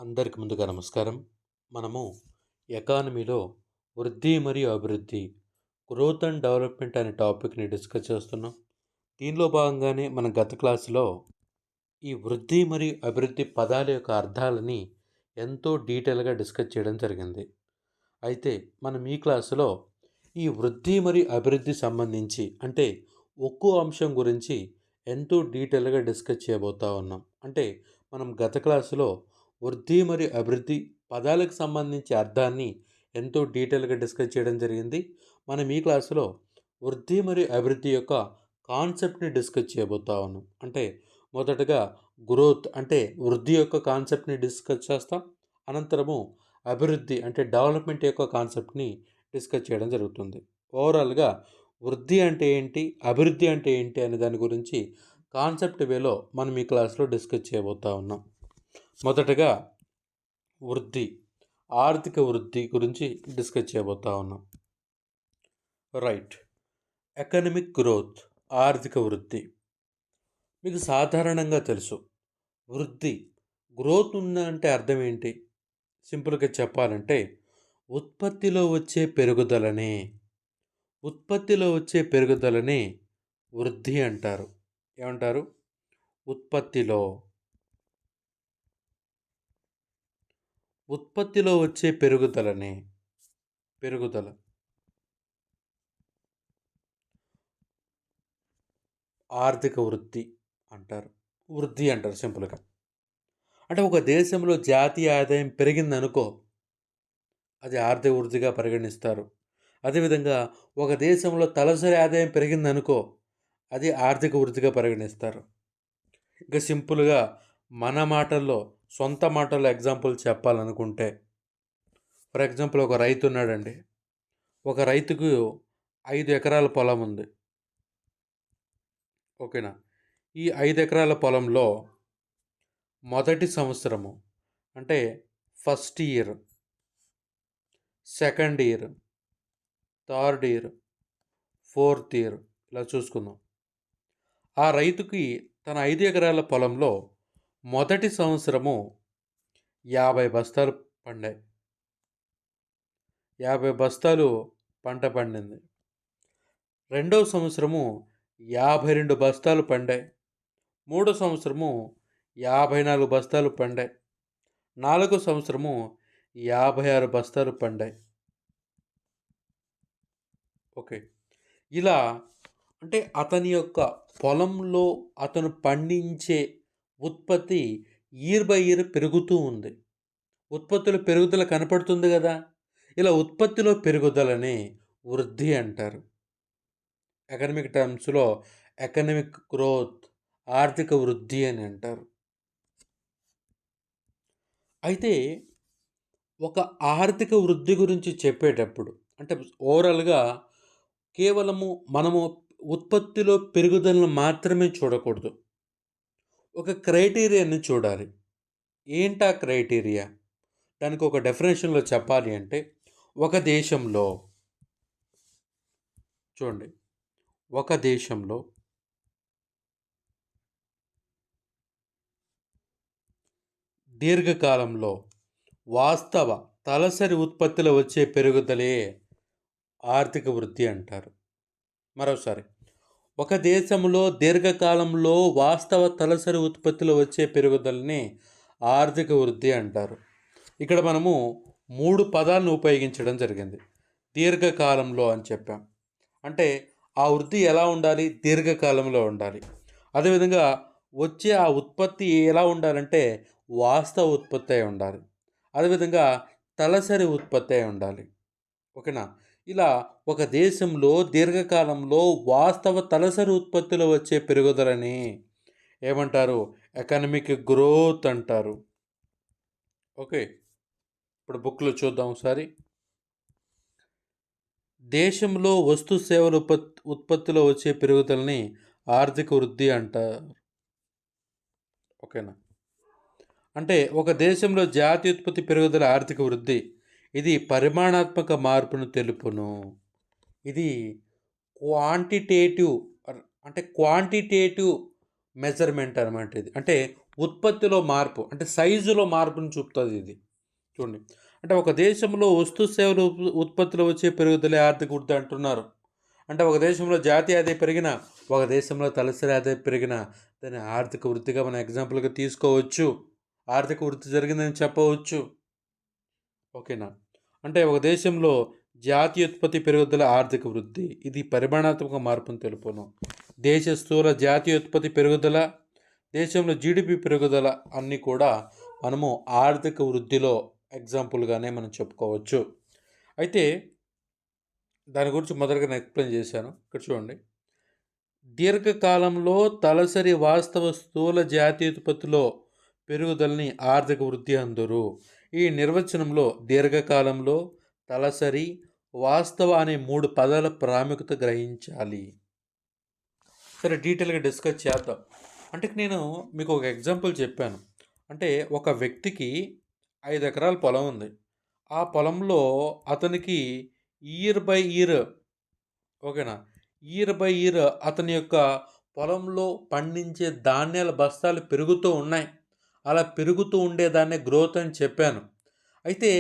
అందరికి ముందుగా నమస్కారం. మనము ఎకానమీలో వృద్ధి మరియు అభివృద్ధి, గ్రోత్ అండ్ డెవలప్‌మెంట్ అనే టాపిక్‌ని డిస్కస్ చేస్తున్నాం. దీనిలో భాగంగానే మన గత క్లాస్‌లో ఈ వృద్ధి మరియు అభివృద్ధి పదాల యొక్క అర్థాలని ఎంతో డీటెయిల్‌గా డిస్కస్ చేయడం జరిగింది. అయితే మనం ఈ క్లాసులో ఈ వృద్ధి మరియు అభివృద్ధి సంబంధించి అంటే ఒక్కో అంశం గురించి ఎంతో డీటెయిల్‌గా డిస్కస్ చేయబోతా ఉన్నాం. అంటే మనం గత క్లాసులో వృద్ధి మరియు అభివృద్ధి పదాలకు సంబంధించి అర్థాన్ని ఎంతో డీటెయిల్‌గా డిస్కస్ చేయడం జరిగింది. మనం ఈ క్లాసులో వృద్ధి మరియు అభివృద్ధి యొక్క కాన్సెప్ట్‌ని డిస్కస్ చేయబోతా ఉన్నాం. అంటే మొదటగా గ్రోత్ అంటే వృద్ధి యొక్క కాన్సెప్ట్‌ని డిస్కస్ చేస్తాం. అనంతరము అభివృద్ధి అంటే డెవలప్‌మెంట్ యొక్క కాన్సెప్ట్‌ని డిస్కస్ చేయడం జరుగుతుంది. ఓవరాల్‌గా వృద్ధి అంటే ఏంటి? అభివృద్ధి అంటే ఏంటి? అనే దాని గురించి కాన్సెప్ట్ వేలో మనం ఈ క్లాస్‌లో డిస్కస్ చేయబోతా ఉన్నాం. మొదటగా వృద్ధి, ఆర్థిక వృద్ధి గురించి డిస్కస్ చేయబోతా ఉన్నాం. రైట్. ఎకనమిక్ గ్రోత్, ఆర్థిక వృద్ధి. మీకు సాధారణంగా తెలుసు. వృద్ధి, గ్రోత్ ఉందంటే అర్థం ఏంటి? సింపుల్‌గా చెప్పాలంటే ఉత్పత్తిలో వచ్చే పెరుగుదలనే ఉత్పత్తిలో వచ్చే పెరుగుదలనే వృద్ధి అంటారు. ఏమంటారు? ఉత్పత్తిలో ఉత్పత్తిలో వచ్చే పెరుగుదలనే పెరుగుదల ఆర్థిక వృద్ధి అంటారు. వృద్ధి అంటారు సింపుల్‌గా. అంటే ఒక దేశంలో జాతీయ ఆదాయం పెరిగిందనుకో, అది ఆర్థిక వృద్ధిగా పరిగణిస్తారు. అదేవిధంగా ఒక దేశంలో తలసరి ఆదాయం పెరిగిందనుకో, అది ఆర్థిక వృద్ధిగా పరిగణిస్తారు. ఇక సింపుల్‌గా మన మాటల్లో, సొంత మాటల్లో ఎగ్జాంపుల్ చెప్పాలనుకుంటే, ఫర్ ఎగ్జాంపుల్ ఒక రైతు ఉన్నాడండి. ఒక రైతుకు 5 ఎకరాల పొలం ఉంది. ఓకేనా? ఈ 5 ఎకరాల పొలంలో మొదటి సంవత్సరము అంటే first year, second year, third year, fourth year ఇలా చూసుకుందాం. ఆ రైతుకి తన 5 ఎకరాల పొలంలో మొదటి సంవత్సరము 50 బస్తాలు పండాయి. 50 బస్తాలు పంట పండింది. రెండవ సంవత్సరము 52 బస్తాలు పండాయి. మూడో సంవత్సరము 54 బస్తాలు పండాయి. నాలుగో సంవత్సరము 56 బస్తాలు పండాయి. ఓకే. ఇలా అంటే అతని యొక్క పొలంలో అతను పండించే ఉత్పత్తి ఇయర్ బై ఇయర్ పెరుగుతూ ఉంది. ఉత్పత్తుల పెరుగుదల కనపడుతుంది కదా! ఇలా ఉత్పత్తిలో పెరుగుదలని వృద్ధి అంటారు. ఎకనమిక్ టర్మ్స్‌లో ఎకనమిక్ గ్రోత్, ఆర్థిక వృద్ధి అని అంటారు. అయితే ఒక ఆర్థిక వృద్ధి గురించి చెప్పేటప్పుడు అంటే ఓవరాల్‌గా కేవలము మనము ఉత్పత్తిలో పెరుగుదలను మాత్రమే చూడకూడదు. ఒక క్రైటీరియాని చూడాలి. ఏంటా క్రైటీరియా? దానికి ఒక డెఫినిషన్‌లో చెప్పాలి అంటే, ఒక దేశంలో చూడండి. ఒక దేశంలో దీర్ఘకాలంలో వాస్తవ తలసరి ఉత్పత్తిలో వచ్చే పెరుగుదలే ఆర్థిక వృద్ధి అంటారు. మరోసారి ఒక దేశంలో దీర్ఘకాలంలో వాస్తవ తలసరి ఉత్పత్తిలో వచ్చే పెరుగుదలని ఆర్థిక వృద్ధి అంటారు. ఇక్కడ మనము 3 పదాలను ఉపయోగించడం జరిగింది. దీర్ఘకాలంలో అని చెప్పాం. అంటే ఆ వృద్ధి ఎలా ఉండాలి? దీర్ఘకాలంలో ఉండాలి. అదేవిధంగా వచ్చే ఆ ఉత్పత్తి ఎలా ఉండాలంటే వాస్తవ ఉత్పత్తి అయి ఉండాలి. అదేవిధంగా తలసరి ఉత్పత్తి అయి ఉండాలి. ఓకేనా? ఇలా ఒక దేశంలో దీర్ఘకాలంలో వాస్తవ తలసరి ఉత్పత్తిలో వచ్చే పెరుగుదలని ఏమంటారు? ఎకనమిక్ గ్రోత్ అంటారు. ఓకే. ఇప్పుడు బుక్‌లో చూద్దాం ఒకసారి. దేశంలో వస్తు సేవల ఉత్పత్తిలో వచ్చే పెరుగుదలని ఆర్థిక వృద్ధి అంటారు. ఓకేనా? అంటే ఒక దేశంలో జాతీయ ఉత్పత్తి పెరుగుదల ఆర్థిక వృద్ధి. ఇది పరిమాణాత్మక మార్పును తెలుపును. ఇది క్వాంటిటేటివ్ అంటే క్వాంటిటేటివ్ మెజర్మెంట్ అనమాట ఇది. అంటే ఉత్పత్తిలో మార్పు అంటే సైజులో మార్పును చూపుతుంది ఇది. చూడండి. అంటే ఒక దేశంలో వస్తు సేవల ఉత్పత్తిలో వచ్చే పెరుగుదలే ఆర్థిక వృద్ధి అంటున్నారు. అంటే ఒక దేశంలో జాతీయ ఆదాయం పెరిగినా, ఒక దేశంలో తలసరి ఆదాయం పెరిగినా దాన్ని ఆర్థిక వృద్ధిగా మనం ఎగ్జాంపుల్‌గా తీసుకోవచ్చు. ఆర్థిక వృద్ధి జరిగిందని చెప్పవచ్చు. ఓకేనా? అంటే ఒక దేశంలో జాతీయ ఉత్పత్తి పెరుగుదల ఆర్థిక వృద్ధి. ఇది పరిమాణాత్మక మార్పును తెలుపును. దేశ స్థూల జాతీయ ఉత్పత్తి పెరుగుదల, దేశంలో జీడీపీ పెరుగుదల అన్నీ కూడా మనము ఆర్థిక వృద్ధిలో ఎగ్జాంపుల్‌గానే మనం చెప్పుకోవచ్చు. అయితే దాని గురించి మొదటగా నేను ఎక్స్‌ప్లెయిన్ చేశాను. ఇక్కడ చూడండి. దీర్ఘకాలంలో తలసరి వాస్తవ స్థూల జాతీయోత్పత్తిలో పెరుగుదలని ఆర్థిక వృద్ధి అందురు. ఈ నిర్వచనంలో దీర్ఘకాలంలో, తలసరి, వాస్తవ అనే 3 పదాల ప్రాముఖ్యత గ్రహించాలి. సరే డీటెయిల్‌గా డిస్కస్ చేద్దాం. అంటే నేను మీకు ఒక ఎగ్జాంపుల్ చెప్పాను. అంటే ఒక వ్యక్తికి 5 ఎకరాల పొలం ఉంది. ఆ పొలంలో అతనికి ఇయర్ బై ఇయర్ ఓకేనా? ఇయర్ బై ఇయర్ అతని యొక్క పొలంలో పండించే ధాన్యాల బస్తాలు పెరుగుతూ ఉన్నాయి. అలా పెరుగుతూ ఉండేదాన్నే గ్రోత్ అని చెప్పాను. అయితే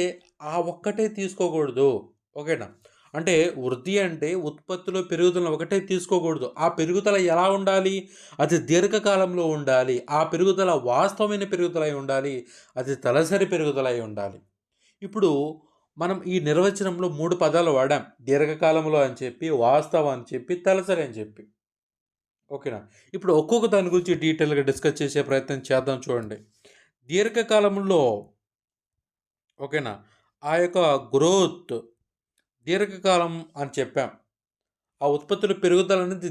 ఆ ఒక్కటే తీసుకోకూడదు. ఓకేనా? అంటే వృద్ధి అంటే ఉత్పత్తిలో పెరుగుదల ఒకటే తీసుకోకూడదు. ఆ పెరుగుదల ఎలా ఉండాలి? అది దీర్ఘకాలంలో ఉండాలి. ఆ పెరుగుదల వాస్తవమైన పెరుగుదల అయి ఉండాలి. అది తలసరి పెరుగుదల అయి ఉండాలి. ఇప్పుడు మనం ఈ నిర్వచనంలో 3 పదాలు వాడాం. దీర్ఘకాలంలో అని చెప్పి, వాస్తవం అని చెప్పి, తలసరి అని చెప్పి. ఓకేనా? ఇప్పుడు ఒక్కొక్క దాని గురించి డీటెయిల్‌గా డిస్కస్ చేసే ప్రయత్నం చేద్దాం చూడండి. దీర్ఘకాలంలో ఓకేనా? ఆ యొక్క గ్రోత్ దీర్ఘకాలం అని చెప్పాం. ఆ ఉత్పత్తుల పెరుగుదల అనేది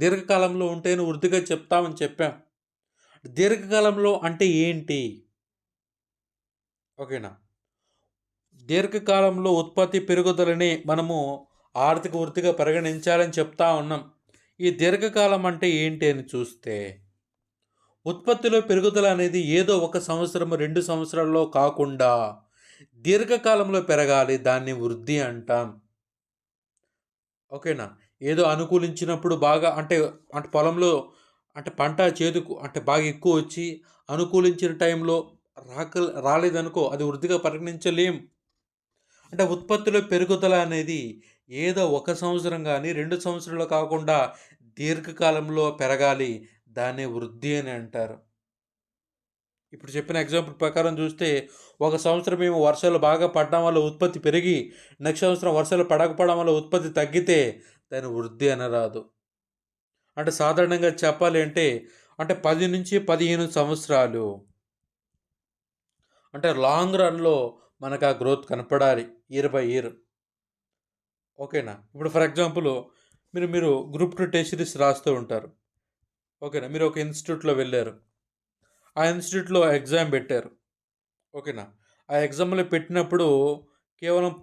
దీర్ఘకాలంలో ఉంటేనే వృద్ధిగా చెప్తామని చెప్పాం. దీర్ఘకాలంలో అంటే ఏంటి? ఓకేనా? దీర్ఘకాలంలో ఉత్పత్తి పెరుగుదలని మనము ఆర్థిక వృద్ధిగా పరిగణించాలని చెప్తా ఉన్నాం. ఈ దీర్ఘకాలం అంటే ఏంటి అని చూస్తే, ఉత్పత్తిలో పెరుగుదల అనేది ఏదో 1 సంవత్సరం, 2 సంవత్సరాల్లో కాకుండా దీర్ఘకాలంలో పెరగాలి. దాన్ని వృద్ధి అంటాం. ఓకేనా? ఏదో అనుకూలించినప్పుడు బాగా అంటే, అంటే పొలంలో అంటే పంట చేదుకు అంటే బాగా ఎక్కువొచ్చి అనుకూలించిన టైంలో రాలేదనుకో అది వృద్ధిగా పరిగణించలేం. అంటే ఉత్పత్తిలో పెరుగుదల అనేది ఏదో 1 సంవత్సరం గానీ, 2 సంవత్సరాలు కాకుండా దీర్ఘకాలంలో పెరగాలి. దాన్నే వృద్ధి అని అంటారు. ఇప్పుడు చెప్పిన ఎగ్జాంపుల్ ప్రకారం చూస్తే, ఒక సంవత్సరం ఏమో వర్షాలు బాగా పడడం వల్ల ఉత్పత్తి పెరిగి, నెక్స్ట్ సంవత్సరం వర్షాలు పడకపోవడం వల్ల ఉత్పత్తి తగ్గితే దాన్ని వృద్ధి అనరాదు. అంటే సాధారణంగా చెప్పాలి అంటే 10-15 సంవత్సరాలు అంటే లాంగ్ రన్‌లో మనకు ఆ గ్రోత్ కనపడాలి. Year by year. ఓకేనా? ఇప్పుడు ఫర్ ఎగ్జాంపుల్ మీరు మీరు గ్రూప్ 2 టెస్ట్ సిరీస్ రాస్తూ ఉంటారు. ఓకేనా? మీరు ఒక ఇన్‌స్టిట్యూట్‌లో వెళ్లారు. ఆ ఇన్‌స్టిట్యూట్‌లో ఎగ్జామ్ పెట్టారు. ఓకేనా? ఆ ఎగ్జామ్‌లో పెట్టినప్పుడు కేవలం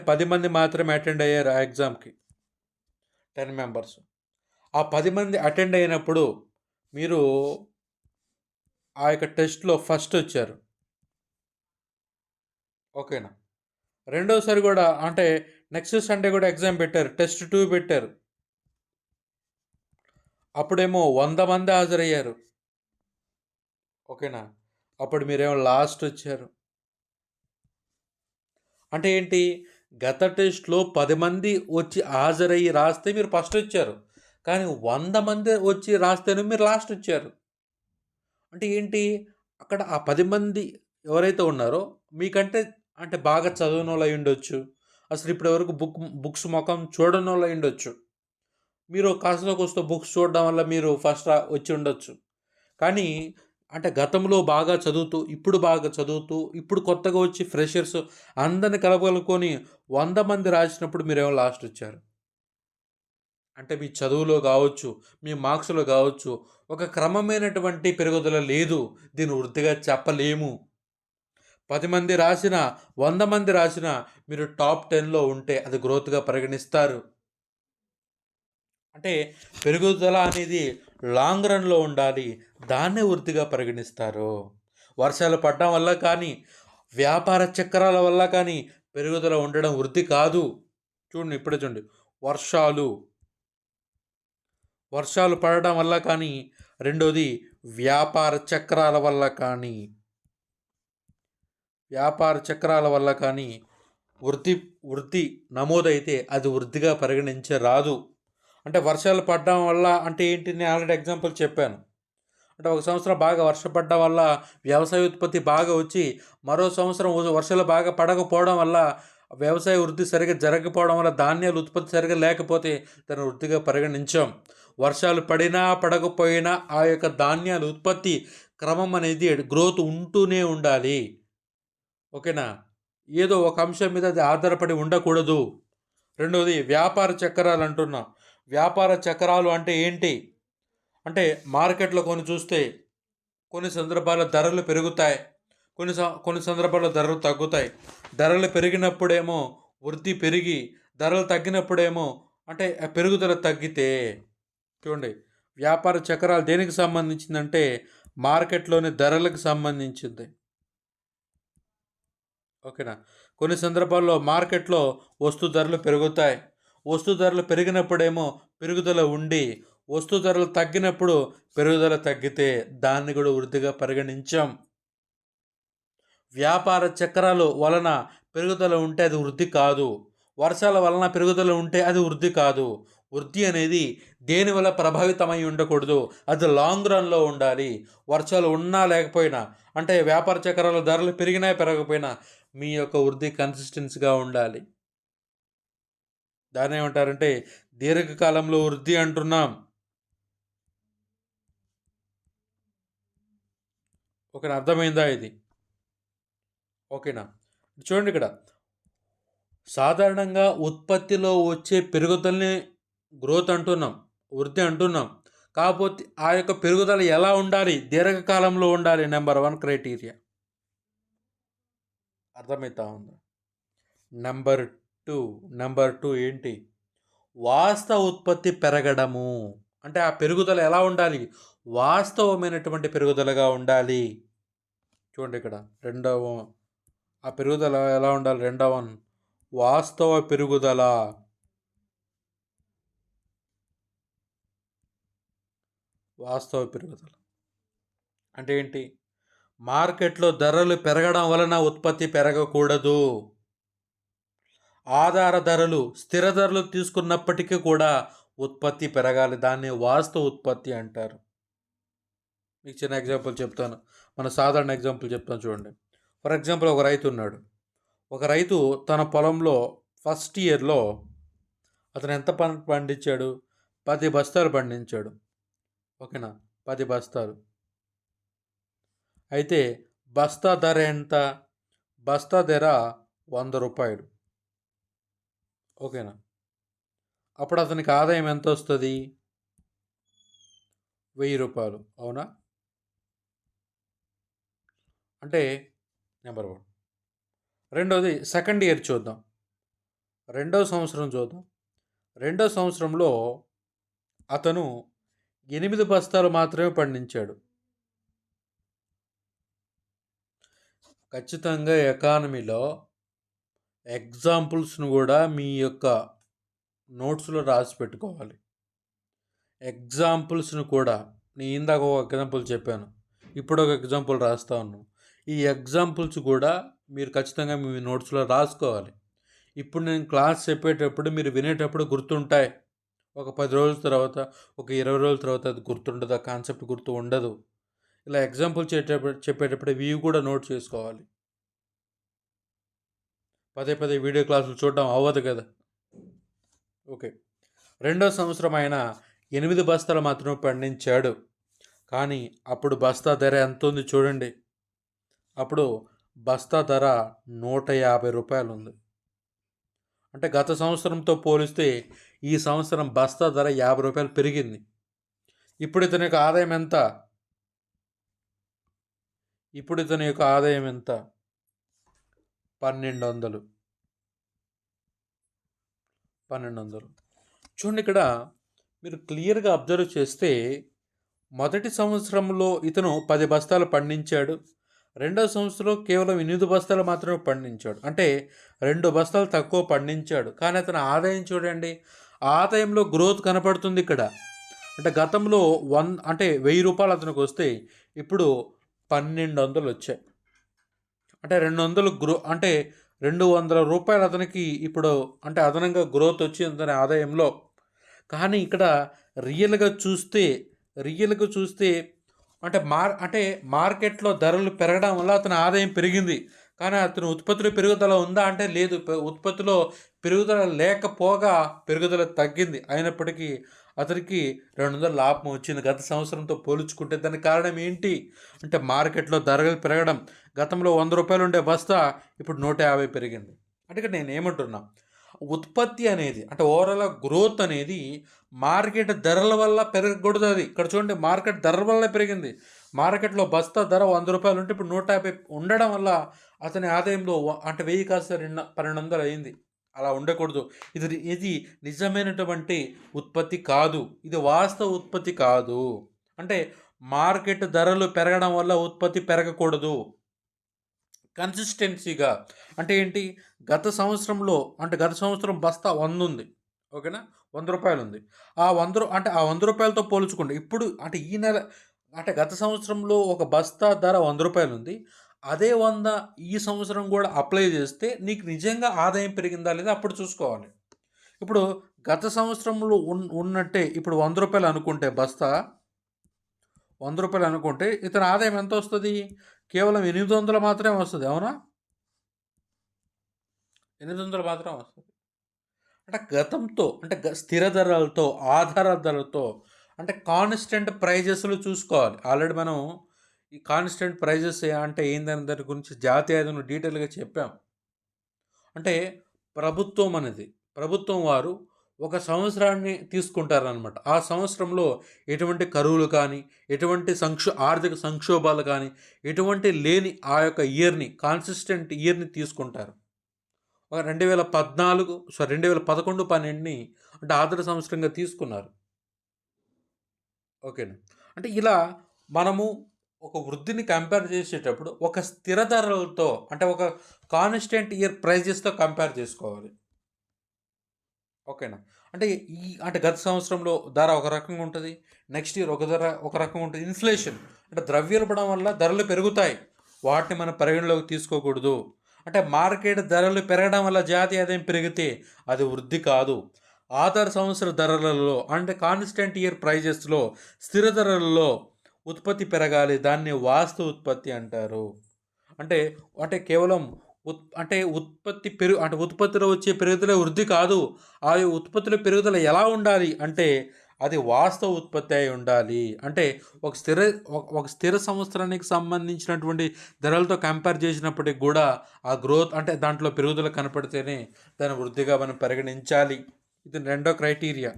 10 మంది మాత్రమే అటెండ్ అయ్యారు ఆ ఎగ్జామ్‌కి. 10 మెంబర్స్. ఆ 10 మంది అటెండ్ అయినప్పుడు మీరు ఆ యొక్క టెస్ట్‌లో ఫస్ట్ వచ్చారు. ఓకేనా? రెండోసారి గూడా అంటే నెక్స్ట్ సండే గూడా ఎగ్జామ్ పెట్టారు. టెస్ట్ 2 పెట్టారు. అప్పుడేమో 100 మంది హాజరయ్యారు. ఓకేనా? అప్పుడు మీరేమో లాస్ట్ వచ్చారు. అంటే ఏంటి? గత టెస్ట్‌లో 10 మంది వచ్చి హాజరయ్యి రాస్తే మీరు ఫస్ట్ వచ్చారు. కానీ 100 మంది వచ్చి రాస్తేనే మీరు లాస్ట్ వచ్చారు. అంటే ఏంటి? అక్కడ ఆ 10 మంది ఎవరైతే ఉన్నారో మీకంటే అంటే బాగా చదవనోళ్ళు అయ్యుండొచ్చు. అసలు ఇప్పటి వరకు బుక్స్ మొఖం చూడనోళ్ళు అయ్యుండొచ్చు. మీరు కాస్తో కూస్తో బుక్స్ చూడడం వల్ల మీరు ఫస్ట్ వచ్చి ఉండొచ్చు. కానీ అంటే గతంలో బాగా చదువుతూ, ఇప్పుడు బాగా చదువుతూ, ఇప్పుడు కొత్తగా వచ్చి ఫ్రెషర్స్ అందరిని కలగలుపుకొని 100 మంది రాసినప్పుడు మీరేమో లాస్ట్ వచ్చారు. అంటే మీ చదువులో గావచ్చు, మీ మార్క్స్‌లో గావచ్చు, ఒక క్రమమైనటువంటి పెరుగుదల లేదు. దీన్ని వృత్తిగా చెప్పలేము. 10 మంది రాసినా, 100 మంది రాసినా మీరు టాప్ 10లో ఉంటే అది గ్రోత్‌గా పరిగణిస్తారు. అంటే పెరుగుదల అనేది లాంగ్ రన్‌లో ఉండాలి. దాన్నే వృద్ధిగా పరిగణిస్తారు. వర్షాలు పడడం వల్ల కానీ, వ్యాపార చక్రాల వల్ల కానీ పెరుగుదల ఉండడం వృద్ధి కాదు. చూడండి ఇప్పుడే చూడండి. వర్షాలు వర్షాలు పడడం వల్ల కానీ, రెండోది వ్యాపార చక్రాల వల్ల కానీ వృద్ధి వృద్ధి నమోదైతే అది వృద్ధిగా పరిగణించరాదు. అంటే వర్షాలు పడడం వల్ల అంటే ఏంటి, నేను ఆల్రెడీ ఎగ్జాంపుల్ చెప్పాను. అంటే ఒక సంవత్సరం బాగా వర్షపడడం వల్ల వ్యవసాయ ఉత్పత్తి బాగా వచ్చి, మరో సంవత్సరం వర్షాలు బాగా పడకపోవడం వల్ల వ్యవసాయ వృద్ధి సరిగా జరగకపోవడం వల్ల ధాన్యాలు ఉత్పత్తి సరిగా లేకపోతే దాన్ని వృద్ధిగా పరిగణించాం. వర్షాలు పడినా పడకపోయినా ఆ యొక్క ధాన్యాల ఉత్పత్తి క్రమం అనేది గ్రోత్ ఉంటూనే ఉండాలి. ఓకేనా? ఏదో ఒక అంశం మీద అది ఆధారపడి ఉండకూడదు. రెండవది వ్యాపార చక్రాలు అంటున్నాం. వ్యాపార చక్రాలు అంటే ఏంటి అంటే, మార్కెట్లో చూస్తే కొన్ని సందర్భాల్లో ధరలు పెరుగుతాయి, కొన్ని సందర్భాల్లో ధరలు తగ్గుతాయి. ధరలు పెరిగినప్పుడేమో వృద్ధి పెరిగి, ధరలు తగ్గినప్పుడేమో అంటే పెరుగుదల తగ్గితే, చూడండి వ్యాపార చక్రాలు దేనికి సంబంధించిందంటే మార్కెట్లోని ధరలకు సంబంధించింది. ఓకేనా? కొన్ని సందర్భాల్లో మార్కెట్లో వస్తు ధరలు పెరుగుతాయి. వస్తు ధరలు పెరిగినప్పుడేమో పెరుగుదల ఉండి, వస్తు ధరలు తగ్గినప్పుడు పెరుగుదల తగ్గితే దాన్ని కూడా వృద్ధిగా పరిగణించాం. వ్యాపార చక్రాలు వలన పెరుగుదల ఉంటే అది వృద్ధి కాదు. వర్షాల వలన పెరుగుదల ఉంటే అది వృద్ధి కాదు. వృద్ధి అనేది దేని వల్ల ప్రభావితమై ఉండకూడదు, అది లాంగ్ రన్లో ఉండాలి. వర్షాలు ఉన్నా లేకపోయినా, అంటే వ్యాపార చక్రాల ధరలు పెరిగినా పెరగకపోయినా మీ యొక్క వృద్ధి కన్సిస్టెన్సీగా ఉండాలి. దాన్ని ఏమంటారంటే దీర్ఘకాలంలో వృద్ధి అంటున్నాం. ఓకేనా? అర్థమైందా ఇది? ఓకేనా? చూడండి, ఇక్కడ సాధారణంగా ఉత్పత్తిలో వచ్చే పెరుగుదలని గ్రోత్ అంటున్నాం, వృద్ధి అంటున్నాం. కాకపోతే ఆ యొక్క పెరుగుదల ఎలా ఉండాలి? దీర్ఘకాలంలో ఉండాలి. Number 1 criteria. అర్థమవుతా ఉందా? నెంబర్ టూ ఏంటి? వాస్తవ ఉత్పత్తి పెరగడము. అంటే ఆ పెరుగుదల ఎలా ఉండాలి? వాస్తవమైనటువంటి పెరుగుదలగా ఉండాలి. చూడండి, ఇక్కడ రెండవ ఆ పెరుగుదల ఎలా ఉండాలి? రెండవ వాస్తవ పెరుగుదల. అంటే ఏంటి? మార్కెట్లో ధరలు పెరగడం వలన ఉత్పత్తి పెరగకూడదు. ఆధార ధరలు, స్థిర ధరలు తీసుకున్నప్పటికీ కూడా ఉత్పత్తి పెరగాలి. దాన్ని వాస్తవ ఉత్పత్తి అంటారు. మీకు చిన్న ఎగ్జాంపుల్ చెప్తాను, మన సాధారణ ఎగ్జాంపుల్ చెప్తాను చూడండి. ఫర్ ఎగ్జాంపుల్, ఒక రైతు ఉన్నాడు. ఒక రైతు తన పొలంలో ఫస్ట్ ఇయర్లో అతను ఎంత పండించాడు? 10 బస్తాలు పండించాడు. ఓకేనా? 10 బస్తాలు. అయితే బస్తా ధర ఎంత? బస్తా ధర 100 రూపాయలు. ఓకేనా? అప్పుడు అతనికి ఆదాయం ఎంత వస్తుంది? 1000 రూపాయలు. అవునా? అంటే నెంబర్ 1. రెండోది సెకండ్ ఇయర్ చూద్దాం. రెండో సంవత్సరంలో అతను 8 బస్తాలు మాత్రమే పండించాడు. ఖచ్చితంగా ఎకానమీలో ఎగ్జాంపుల్స్ను కూడా మీ యొక్క నోట్స్లో రాసి పెట్టుకోవాలి. ఎగ్జాంపుల్స్ను కూడా నేను ఇందాక ఒక ఎగ్జాంపుల్ చెప్పాను, ఇప్పుడు ఒక ఎగ్జాంపుల్ రాస్తా ఉన్నాను. ఈ ఎగ్జాంపుల్స్ కూడా మీరు ఖచ్చితంగా మీ నోట్స్లో రాసుకోవాలి. ఇప్పుడు నేను క్లాస్ చెప్పేటప్పుడు మీరు వినేటప్పుడు గుర్తుంటాయి. ఒక 10 రోజుల తర్వాత, ఒక 20 రోజుల తర్వాత అది గుర్తుండదు, ఆ కాన్సెప్ట్ గుర్తు ఉండదు. ఇలా ఎగ్జాంపుల్ చెప్పేటప్పుడు ఇవి కూడా నోట్ చేసుకోవాలి. పదే వీడియో క్లాసులు చూడడం అవ్వదు కదా. ఓకే. రెండో సంవత్సరం ఆయన 8 బస్తాలు మాత్రమే పండించాడు. కానీ అప్పుడు బస్తా ధర ఎంత ఉంది చూడండి. అప్పుడు బస్తా ధర 150 రూపాయలు ఉంది. అంటే గత సంవత్సరంతో పోలిస్తే ఈ సంవత్సరం బస్తా ధర 50 రూపాయలు పెరిగింది. ఇప్పుడు ఇతని యొక్క ఆదాయం ఎంత? 1200. చూడండి, ఇక్కడ మీరు క్లియర్గా అబ్జర్వ్ చేస్తే మొదటి సంవత్సరంలో ఇతను 10 బస్తాలు పండించాడు. రెండవ సంవత్సరంలో కేవలం 8 బస్తాలు మాత్రమే పండించాడు. అంటే 2 బస్తాలు తక్కువ పండించాడు. కానీ అతని ఆదాయం చూడండి, ఆదాయంలో గ్రోత్ కనపడుతుంది. ఇక్కడ అంటే గతంలో అంటే 1000 రూపాయలు అతనికి వస్తే ఇప్పుడు 1200 వచ్చాయి. అంటే 200 అంటే 200 రూపాయలు అతనికి ఇప్పుడు అంటే అదనంగా గ్రోత్ వచ్చింది అతని ఆదాయంలో. కానీ ఇక్కడ రియల్‌గా చూస్తే, రియల్‌గా చూస్తే అంటే మార్కెట్‌లో ధరలు పెరగడం వల్ల అతని ఆదాయం పెరిగింది. కానీ అతని ఉత్పత్తిలో పెరుగుదల ఉందా అంటే లేదు. ఉత్పత్తిలో పెరుగుదల లేకపోగా పెరుగుదల తగ్గింది. అయినప్పటికీ అతనికి 200 లాభం వచ్చింది గత సంవత్సరంతో పోల్చుకుంటే. దానికి కారణం ఏంటి? అంటే మార్కెట్‌లో ధరలు పెరగడం. గతంలో రూ. 100 ఉండే బస్తా ఇప్పుడు 150 పెరిగింది. అంటే ఇక్కడ నేనేమంటున్నా, ఉత్పత్తి అనేది అంటే ఓవరాల్‌గా గ్రోత్ అనేది మార్కెట్ ధరల వల్ల పెరగకూడదది. ఇక్కడ చూడండి మార్కెట్ ధరల వల్ల పెరిగింది. మార్కెట్‌లో బస్తా ధర రూ. 100 ఉంటే ఇప్పుడు 150 ఉండడం వల్ల అతని ఆదాయంలో అంటే 1000 కాస్త 1200 అయింది. అలా ఉండకూడదు. ఇది నిజమైనటువంటి ఉత్పత్తి కాదు. ఇది వాస్తవ ఉత్పత్తి కాదు. అంటే మార్కెట్ ధరలు పెరగడం వల్ల ఉత్పత్తి పెరగకూడదు. కన్సిస్టెన్సీగా అంటే ఏంటి? గత సంవత్సరం బస్తా 100 ఉంది. ఓకేనా? రూ. 100 ఉంది. ఆ 100 అంటే ఆ రూ. 100తో పోల్చుకోండి. ఇప్పుడు అంటే ఈ నెల అంటే గత సంవత్సరంలో ఒక బస్తా ధర రూ. 100 ఉంది. అదే 100 ఈ సంవత్సరం కూడా అప్లై చేస్తే నీకు నిజంగా ఆదాయం పెరిగిందా లేదా అప్పుడు చూసుకోవాలి. ఇప్పుడు గత సంవత్సరంలో ఉన్నట్టే ఇప్పుడు రూ. 100 అనుకుంటే బస్తా రూ. 100 అనుకుంటే ఇతని ఆదాయం ఎంత వస్తది? కేవలం 800 మాత్రమే వస్తది. అవునా? 800 మాత్రమే వస్తది. అంటే గతంతో అంటే స్థిర ధరలతో, ఆధార ధరలతో అంటే కాన్స్టెంట్ ప్రైజెస్‌లో చూసుకోవాలి. ఆల్రెడీ మనం ఈ కాన్స్టెంట్ ప్రైజెస్ అంటే ఏందనే దాని గురించి జాతీయ ఆదాయం డీటెయిల్‌గా చెప్పాం. అంటే ప్రభుత్వం వారు ఒక సంవత్సరాన్ని తీసుకుంటారనమాట. ఆ సంవత్సరంలో ఎటువంటి కరువులు కానీ, ఎటువంటి ఆర్థిక సంక్షోభాలు కానీ, ఎటువంటి లేని ఆ యొక్క కాన్సిస్టెంట్ ఇయర్‌ని తీసుకుంటారు. 2011, 12ని అంటే ఆర్థిక సంవత్సరంగా తీసుకున్నారు. ఓకేనా. అంటే ఇలా మనము ఒక వృద్ధిని కంపేర్ చేసేటప్పుడు ఒక స్థిర ధరలతో అంటే ఒక కాన్స్టెంట్ ఇయర్ ప్రైజెస్‌తో కంపేర్ చేసుకోవాలి. ఓకేనా. అంటే అంటే గత సంవత్సరంలో ధర ఒక రకంగా ఉంటది. నెక్స్ట్ ఇయర్ ఒక రకంగా ఉంటది. ఇన్‌ఫ్లేషన్ అంటే ద్రవ్యోల్బణం వల్ల ధరలు పెరుగుతాయి. వాటిని మనం పరిగణలోకి తీసుకోకూడదు. అంటే మార్కెట్ ధరలు పెరగడం వల్ల జాతీయ ఆదాయం పెరిగితే అది వృద్ధి కాదు. ఆధార సంవత్సర ధరలలో అంటే కాన్స్టెంట్ ఇయర్ ప్రైజెస్‌లో స్థిర ధరలలో ఉత్పత్తి పెరగాలి. దాన్ని వాస్తవ ఉత్పత్తి అంటారు. అంటే అంటే కేవలం అంటే ఉత్పత్తిలో వచ్చే పెరుగుదల వృద్ధి కాదు. ఆ ఉత్పత్తిలో పెరుగుదల ఎలా ఉండాలి అంటే అది వాస్తవ ఉత్పత్తి అయి ఉండాలి. అంటే ఒక స్థిర సంవత్సరానికి సంబంధించినటువంటి ధరలతో కంపేర్ చేసినప్పటికి కూడా ఆ గ్రోత్ అంటే దాంట్లో పెరుగుదల కనపడితేనే దాన్ని వృద్ధిగా మనం పరిగణించాలి. ఇది రెండో క్రైటీరియా.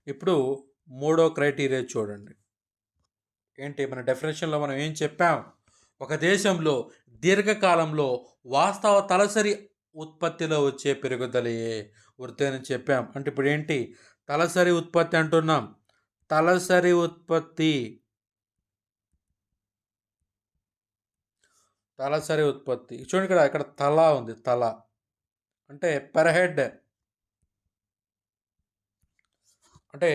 ఇప్పుడు మూడో క్రైటీరియా చూడండి. ఏంటి మన డెఫినిషన్‌లో మనం ఏం చెప్పాం? ఒక దేశంలో దీర్ఘకాలంలో వాస్తవ తలసరి ఉత్పత్తిలో వచ్చే పెరుగుదలయే వృద్ధి అని చెప్పాం. అంటే ఇప్పుడు ఏంటి? తలసరి ఉత్పత్తి అంటున్నాం. తలసరి ఉత్పత్తి. తలసరి ఉత్పత్తి. చూడండి ఇక్కడ తల ఉంది. తల. అంటే పర్ హెడ్. అంటే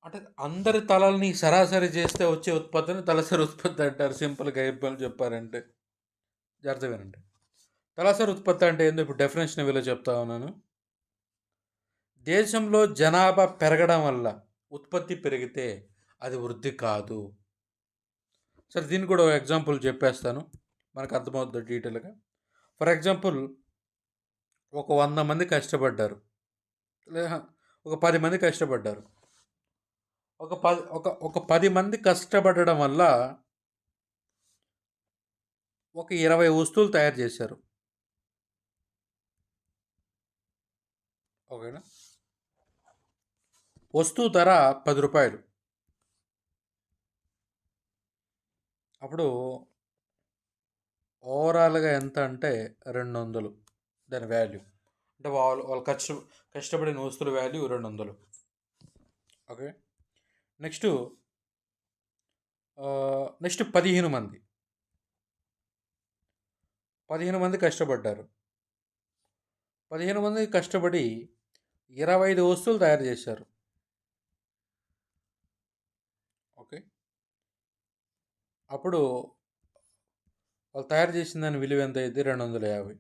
అంటే అందరి తలల్ని సరాసరి చేస్తే వచ్చే ఉత్పత్తిని తలసరి ఉత్పత్తి అంటారు. సింపుల్‌గా చెప్పారంటే. జాగ్రత్తగా వినండి. తలసరి ఉత్పత్తి అంటే ఏందో ఇప్పుడు డెఫినేషన్ వీలో చెప్తా ఉన్నాను. దేశంలో జనాభా పెరగడం వల్ల ఉత్పత్తి పెరిగితే అది వృద్ధి కాదు. సరే దీన్ని కూడా ఒక ఎగ్జాంపుల్ చెప్పేస్తాను. మనకు అర్థమవుతుంది డీటెయిల్‌గా. ఫర్ ఎగ్జాంపుల్ ఒక 100 మంది కష్టపడ్డారు. ఒక 10 మంది కష్టపడ్డారు. ఒక 10 మంది కష్టపడడం వల్ల ఒక 20 వస్తువులు తయారు చేశారు. ఓకేనా. వస్తువు ధర రూ. 10. అప్పుడు ఓవరాల్‌గా ఎంత అంటే 200 దాని వాల్యూ. అంటే వాళ్ళు కష్టపడిన వస్తువుల వాల్యూ 200. ఓకే. నెక్స్ట్ 15 మంది. 15 మంది కష్టపడ్డారు. 15 మంది కష్టపడి 25 వస్తువులు తయారు చేశారు. అప్పుడు వాళ్ళు తయారు చేసిన దాని విలువ ఎంత అయింది? 250.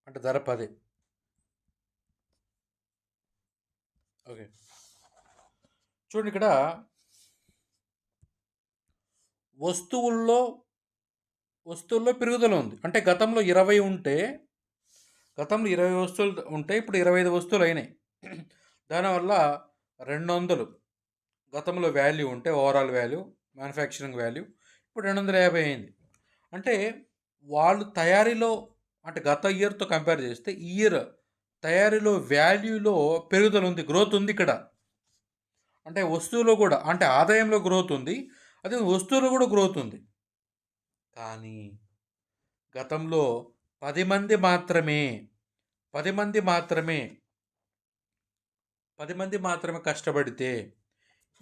అంటే ధర 10. ఓకే, చూడండి ఇక్కడ వస్తువుల్లో వస్తువుల్లో పెరుగుదల ఉంది. అంటే గతంలో 20 ఉంటే, గతంలో 20 వస్తువులు ఉంటే ఇప్పుడు 25 వస్తువులు అయినాయి. దానివల్ల 200 గతంలో వాల్యూ ఉంటే, ఓవరాల్ వాల్యూ, మ్యానుఫ్యాక్చరింగ్ వాల్యూ ఇప్పుడు 250 అయింది. అంటే వాళ్ళు తయారీలో, అంటే గత ఇయర్తో కంపేర్ చేస్తే ఈ ఇయర్ తయారీలో వాల్యూలో పెరుగుదల ఉంది, గ్రోత్ ఉంది ఇక్కడ. అంటే వస్తువులో కూడా, అంటే ఆదాయంలో గ్రోత్ ఉంది, అదే వస్తువులో కూడా గ్రోత్ ఉంది. కానీ గతంలో 10 మంది మాత్రమే 10 మంది మాత్రమే 10 మంది మాత్రమే కష్టపడితే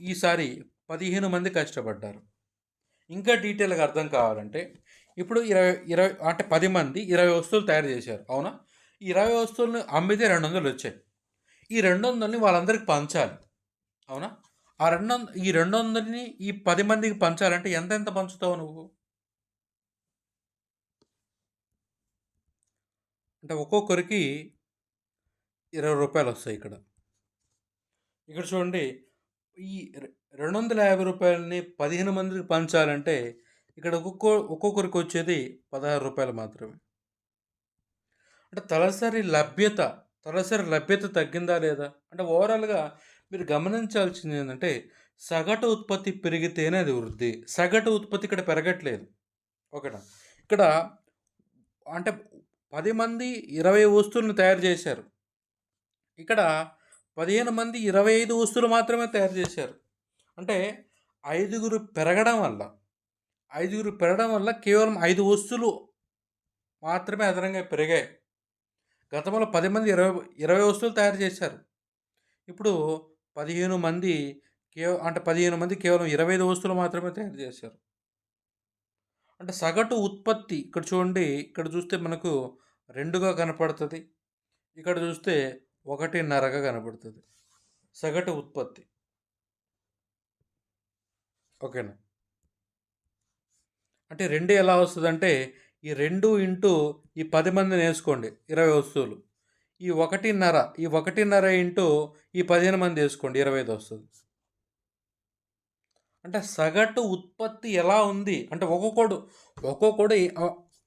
ఈసారి 15 మంది కష్టపడ్డారు. ఇంకా డీటెయిల్గా అర్థం కావాలంటే ఇప్పుడు 20 అంటే 10 మంది 20 వస్తువులు తయారు చేశారు, అవునా? ఈ 20 వస్తువులను అమ్మితే 200 వచ్చాయి. ఈ 200ని వాళ్ళందరికీ పంచాలి, అవునా? ఆ 200 ఈ 200ని ఈ 10 మందికి పంచాలంటే ఎంత పంచుతావు నువ్వు? అంటే ఒక్కొక్కరికి 20 రూపాయలు వస్తాయి ఇక్కడ. ఇక్కడ చూడండి, ఈ 250 రూపాయలని 15 మందికి పంచాలంటే ఇక్కడ ఒక్కొక్కరికి వచ్చేది 16 రూపాయలు మాత్రమే. అంటే తలసరి లభ్యత తగ్గిందా లేదా? అంటే ఓవరాల్గా మీరు గమనించాల్సింది ఏంటంటే సగటు ఉత్పత్తి పెరిగితేనే అది వృద్ధి. సగటు ఉత్పత్తి ఇక్కడ పెరగట్లేదు. ఓకేనా? ఇక్కడ అంటే 10 మంది 20 వస్తువులను తయారు చేశారు. ఇక్కడ 15 మంది 25 వస్తువులు మాత్రమే తయారు చేశారు. అంటే ఐదుగురు పెరగడం వల్ల కేవలం 5 వస్తువులు మాత్రమే అదనంగా పెరిగాయి. గతంలో 10 మంది 20 వస్తువులు తయారు చేశారు. ఇప్పుడు 15 మంది అంటే 15 మంది కేవలం 25 వస్తువులు మాత్రమే తయారు చేశారు. అంటే సగటు ఉత్పత్తి ఇక్కడ చూడండి, ఇక్కడ చూస్తే మనకు 2గా కనపడుతుంది, ఇక్కడ చూస్తే 1.5గా కనపడుతుంది సగటు ఉత్పత్తి. ఓకేనా? అంటే 2 ఎలా వస్తుందంటే ఈ 2 ఇంటూ ఈ 10 మందిని వేసుకోండి, 20 వస్తువులు. ఈ 1.5 ఇంటూ ఈ 15 మంది వేసుకోండి, 25 వస్తుంది. అంటే సగటు ఉత్పత్తి ఎలా ఉంది అంటే ఒక్కొక్కడు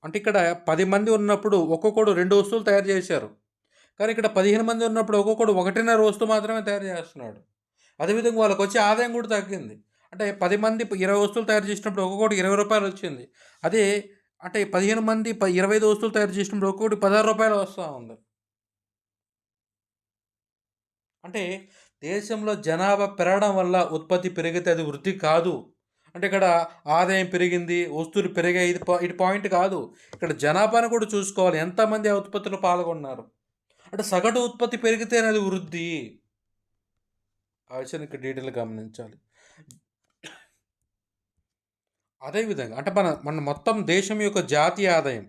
అంటే ఇక్కడ 10 మంది ఉన్నప్పుడు ఒక్కొక్కడు 2 వస్తువులు తయారు చేశారు. కానీ ఇక్కడ 15 మంది ఉన్నప్పుడు ఒక్కొక్కడు 1.5 వస్తువు మాత్రమే తయారు చేస్తున్నాడు. అదేవిధంగా వాళ్ళకి వచ్చే ఆదాయం కూడా తగ్గింది. అంటే 10 మంది 20 వస్తువులు తయారు చేసినప్పుడు ఒక్కొక్కటి 20 రూపాయలు వచ్చింది. అదే అంటే 15 మంది 25 వస్తువులు తయారు చేసినప్పుడు ఒక్కొక్కటి 16 రూపాయలు వస్తూ ఉంది. అంటే దేశంలో జనాభా పెరగడం వల్ల ఉత్పత్తి పెరిగితే అది వృద్ధి కాదు. అంటే ఇక్కడ ఆదాయం పెరిగింది, వస్తువులు పెరిగాయి, ఇది పాయింట్ కాదు. ఇక్కడ జనాభాను కూడా చూసుకోవాలి, ఎంతమంది ఆ ఉత్పత్తిలో పాల్గొన్నారు. అంటే సగటు ఉత్పత్తి పెరిగితేనే అది వృద్ధి. ఆ విషయాన్ని ఇక్కడ డీటెయిల్గా గమనించాలి. అదేవిధంగా అంటే మన మొత్తం దేశం యొక్క జాతీయ ఆదాయం,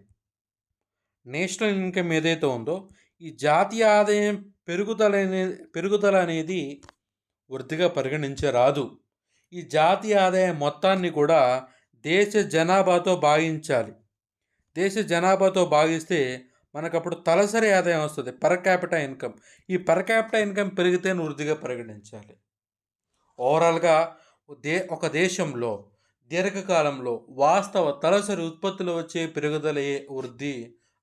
నేషనల్ ఇన్కమ్ ఏదైతే ఉందో, ఈ జాతీయ ఆదాయం పెరుగుదల అనేది వృద్ధిగా పరిగణించరాదు. ఈ జాతీయ ఆదాయం మొత్తాన్ని కూడా దేశ జనాభాతో భాగించాలి. దేశ జనాభాతో భాగిస్తే మనకు అప్పుడు తలసరి ఆదాయం వస్తుంది, పర్ క్యాపిటల్ ఇన్కమ్. ఈ పర్ క్యాపిటల్ ఇన్కమ్ పెరిగితే వృద్ధిగా పరిగణించాలి. ఓవరాల్గా ఒక దేశంలో దీర్ఘకాలంలో వాస్తవ తలసరి ఉత్పత్తులు వచ్చే పెరుగుదలే వృద్ధి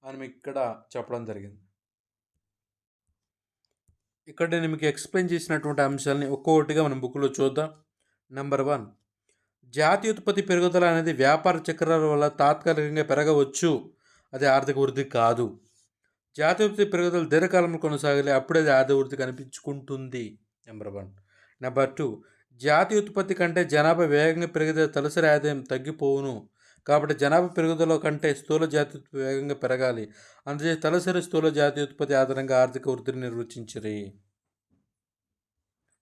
అని మీకు ఇక్కడ చెప్పడం జరిగింది. ఇక్కడ నేను మీకు ఎక్స్ప్లెయిన్ చేసినటువంటి అంశాలని ఒక్కొక్కటిగా మనం బుక్లో చూద్దాం. నెంబర్ 1, జాతీయ ఉత్పత్తి పెరుగుదల అనేది వ్యాపార చక్రాల వల్ల తాత్కాలికంగా పెరగవచ్చు, అది ఆర్థిక వృద్ధి కాదు. జాతీయ ఉత్పత్తి పెరుగుదల దీర్ఘకాలంలో కొనసాగాలి, అప్పుడే అది ఆర్థిక వృద్ధి కనిపించుకుంటుంది. నెంబర్ 1. నెంబర్ 2, జాతీయ ఉత్పత్తి కంటే జనాభా వేగంగా పెరిగితే తలసరి ఆదాయం తగ్గిపోవును, కాబట్టి జనాభా పెరుగుదల కంటే స్థూల జాతీయ ఉత్పత్తి వేగంగా పెరగాలి, అందుచేత తలసరి స్థూల జాతీయ ఉత్పత్తి ఆధారంగా ఆర్థిక వృద్ధిని నిర్వచించరి.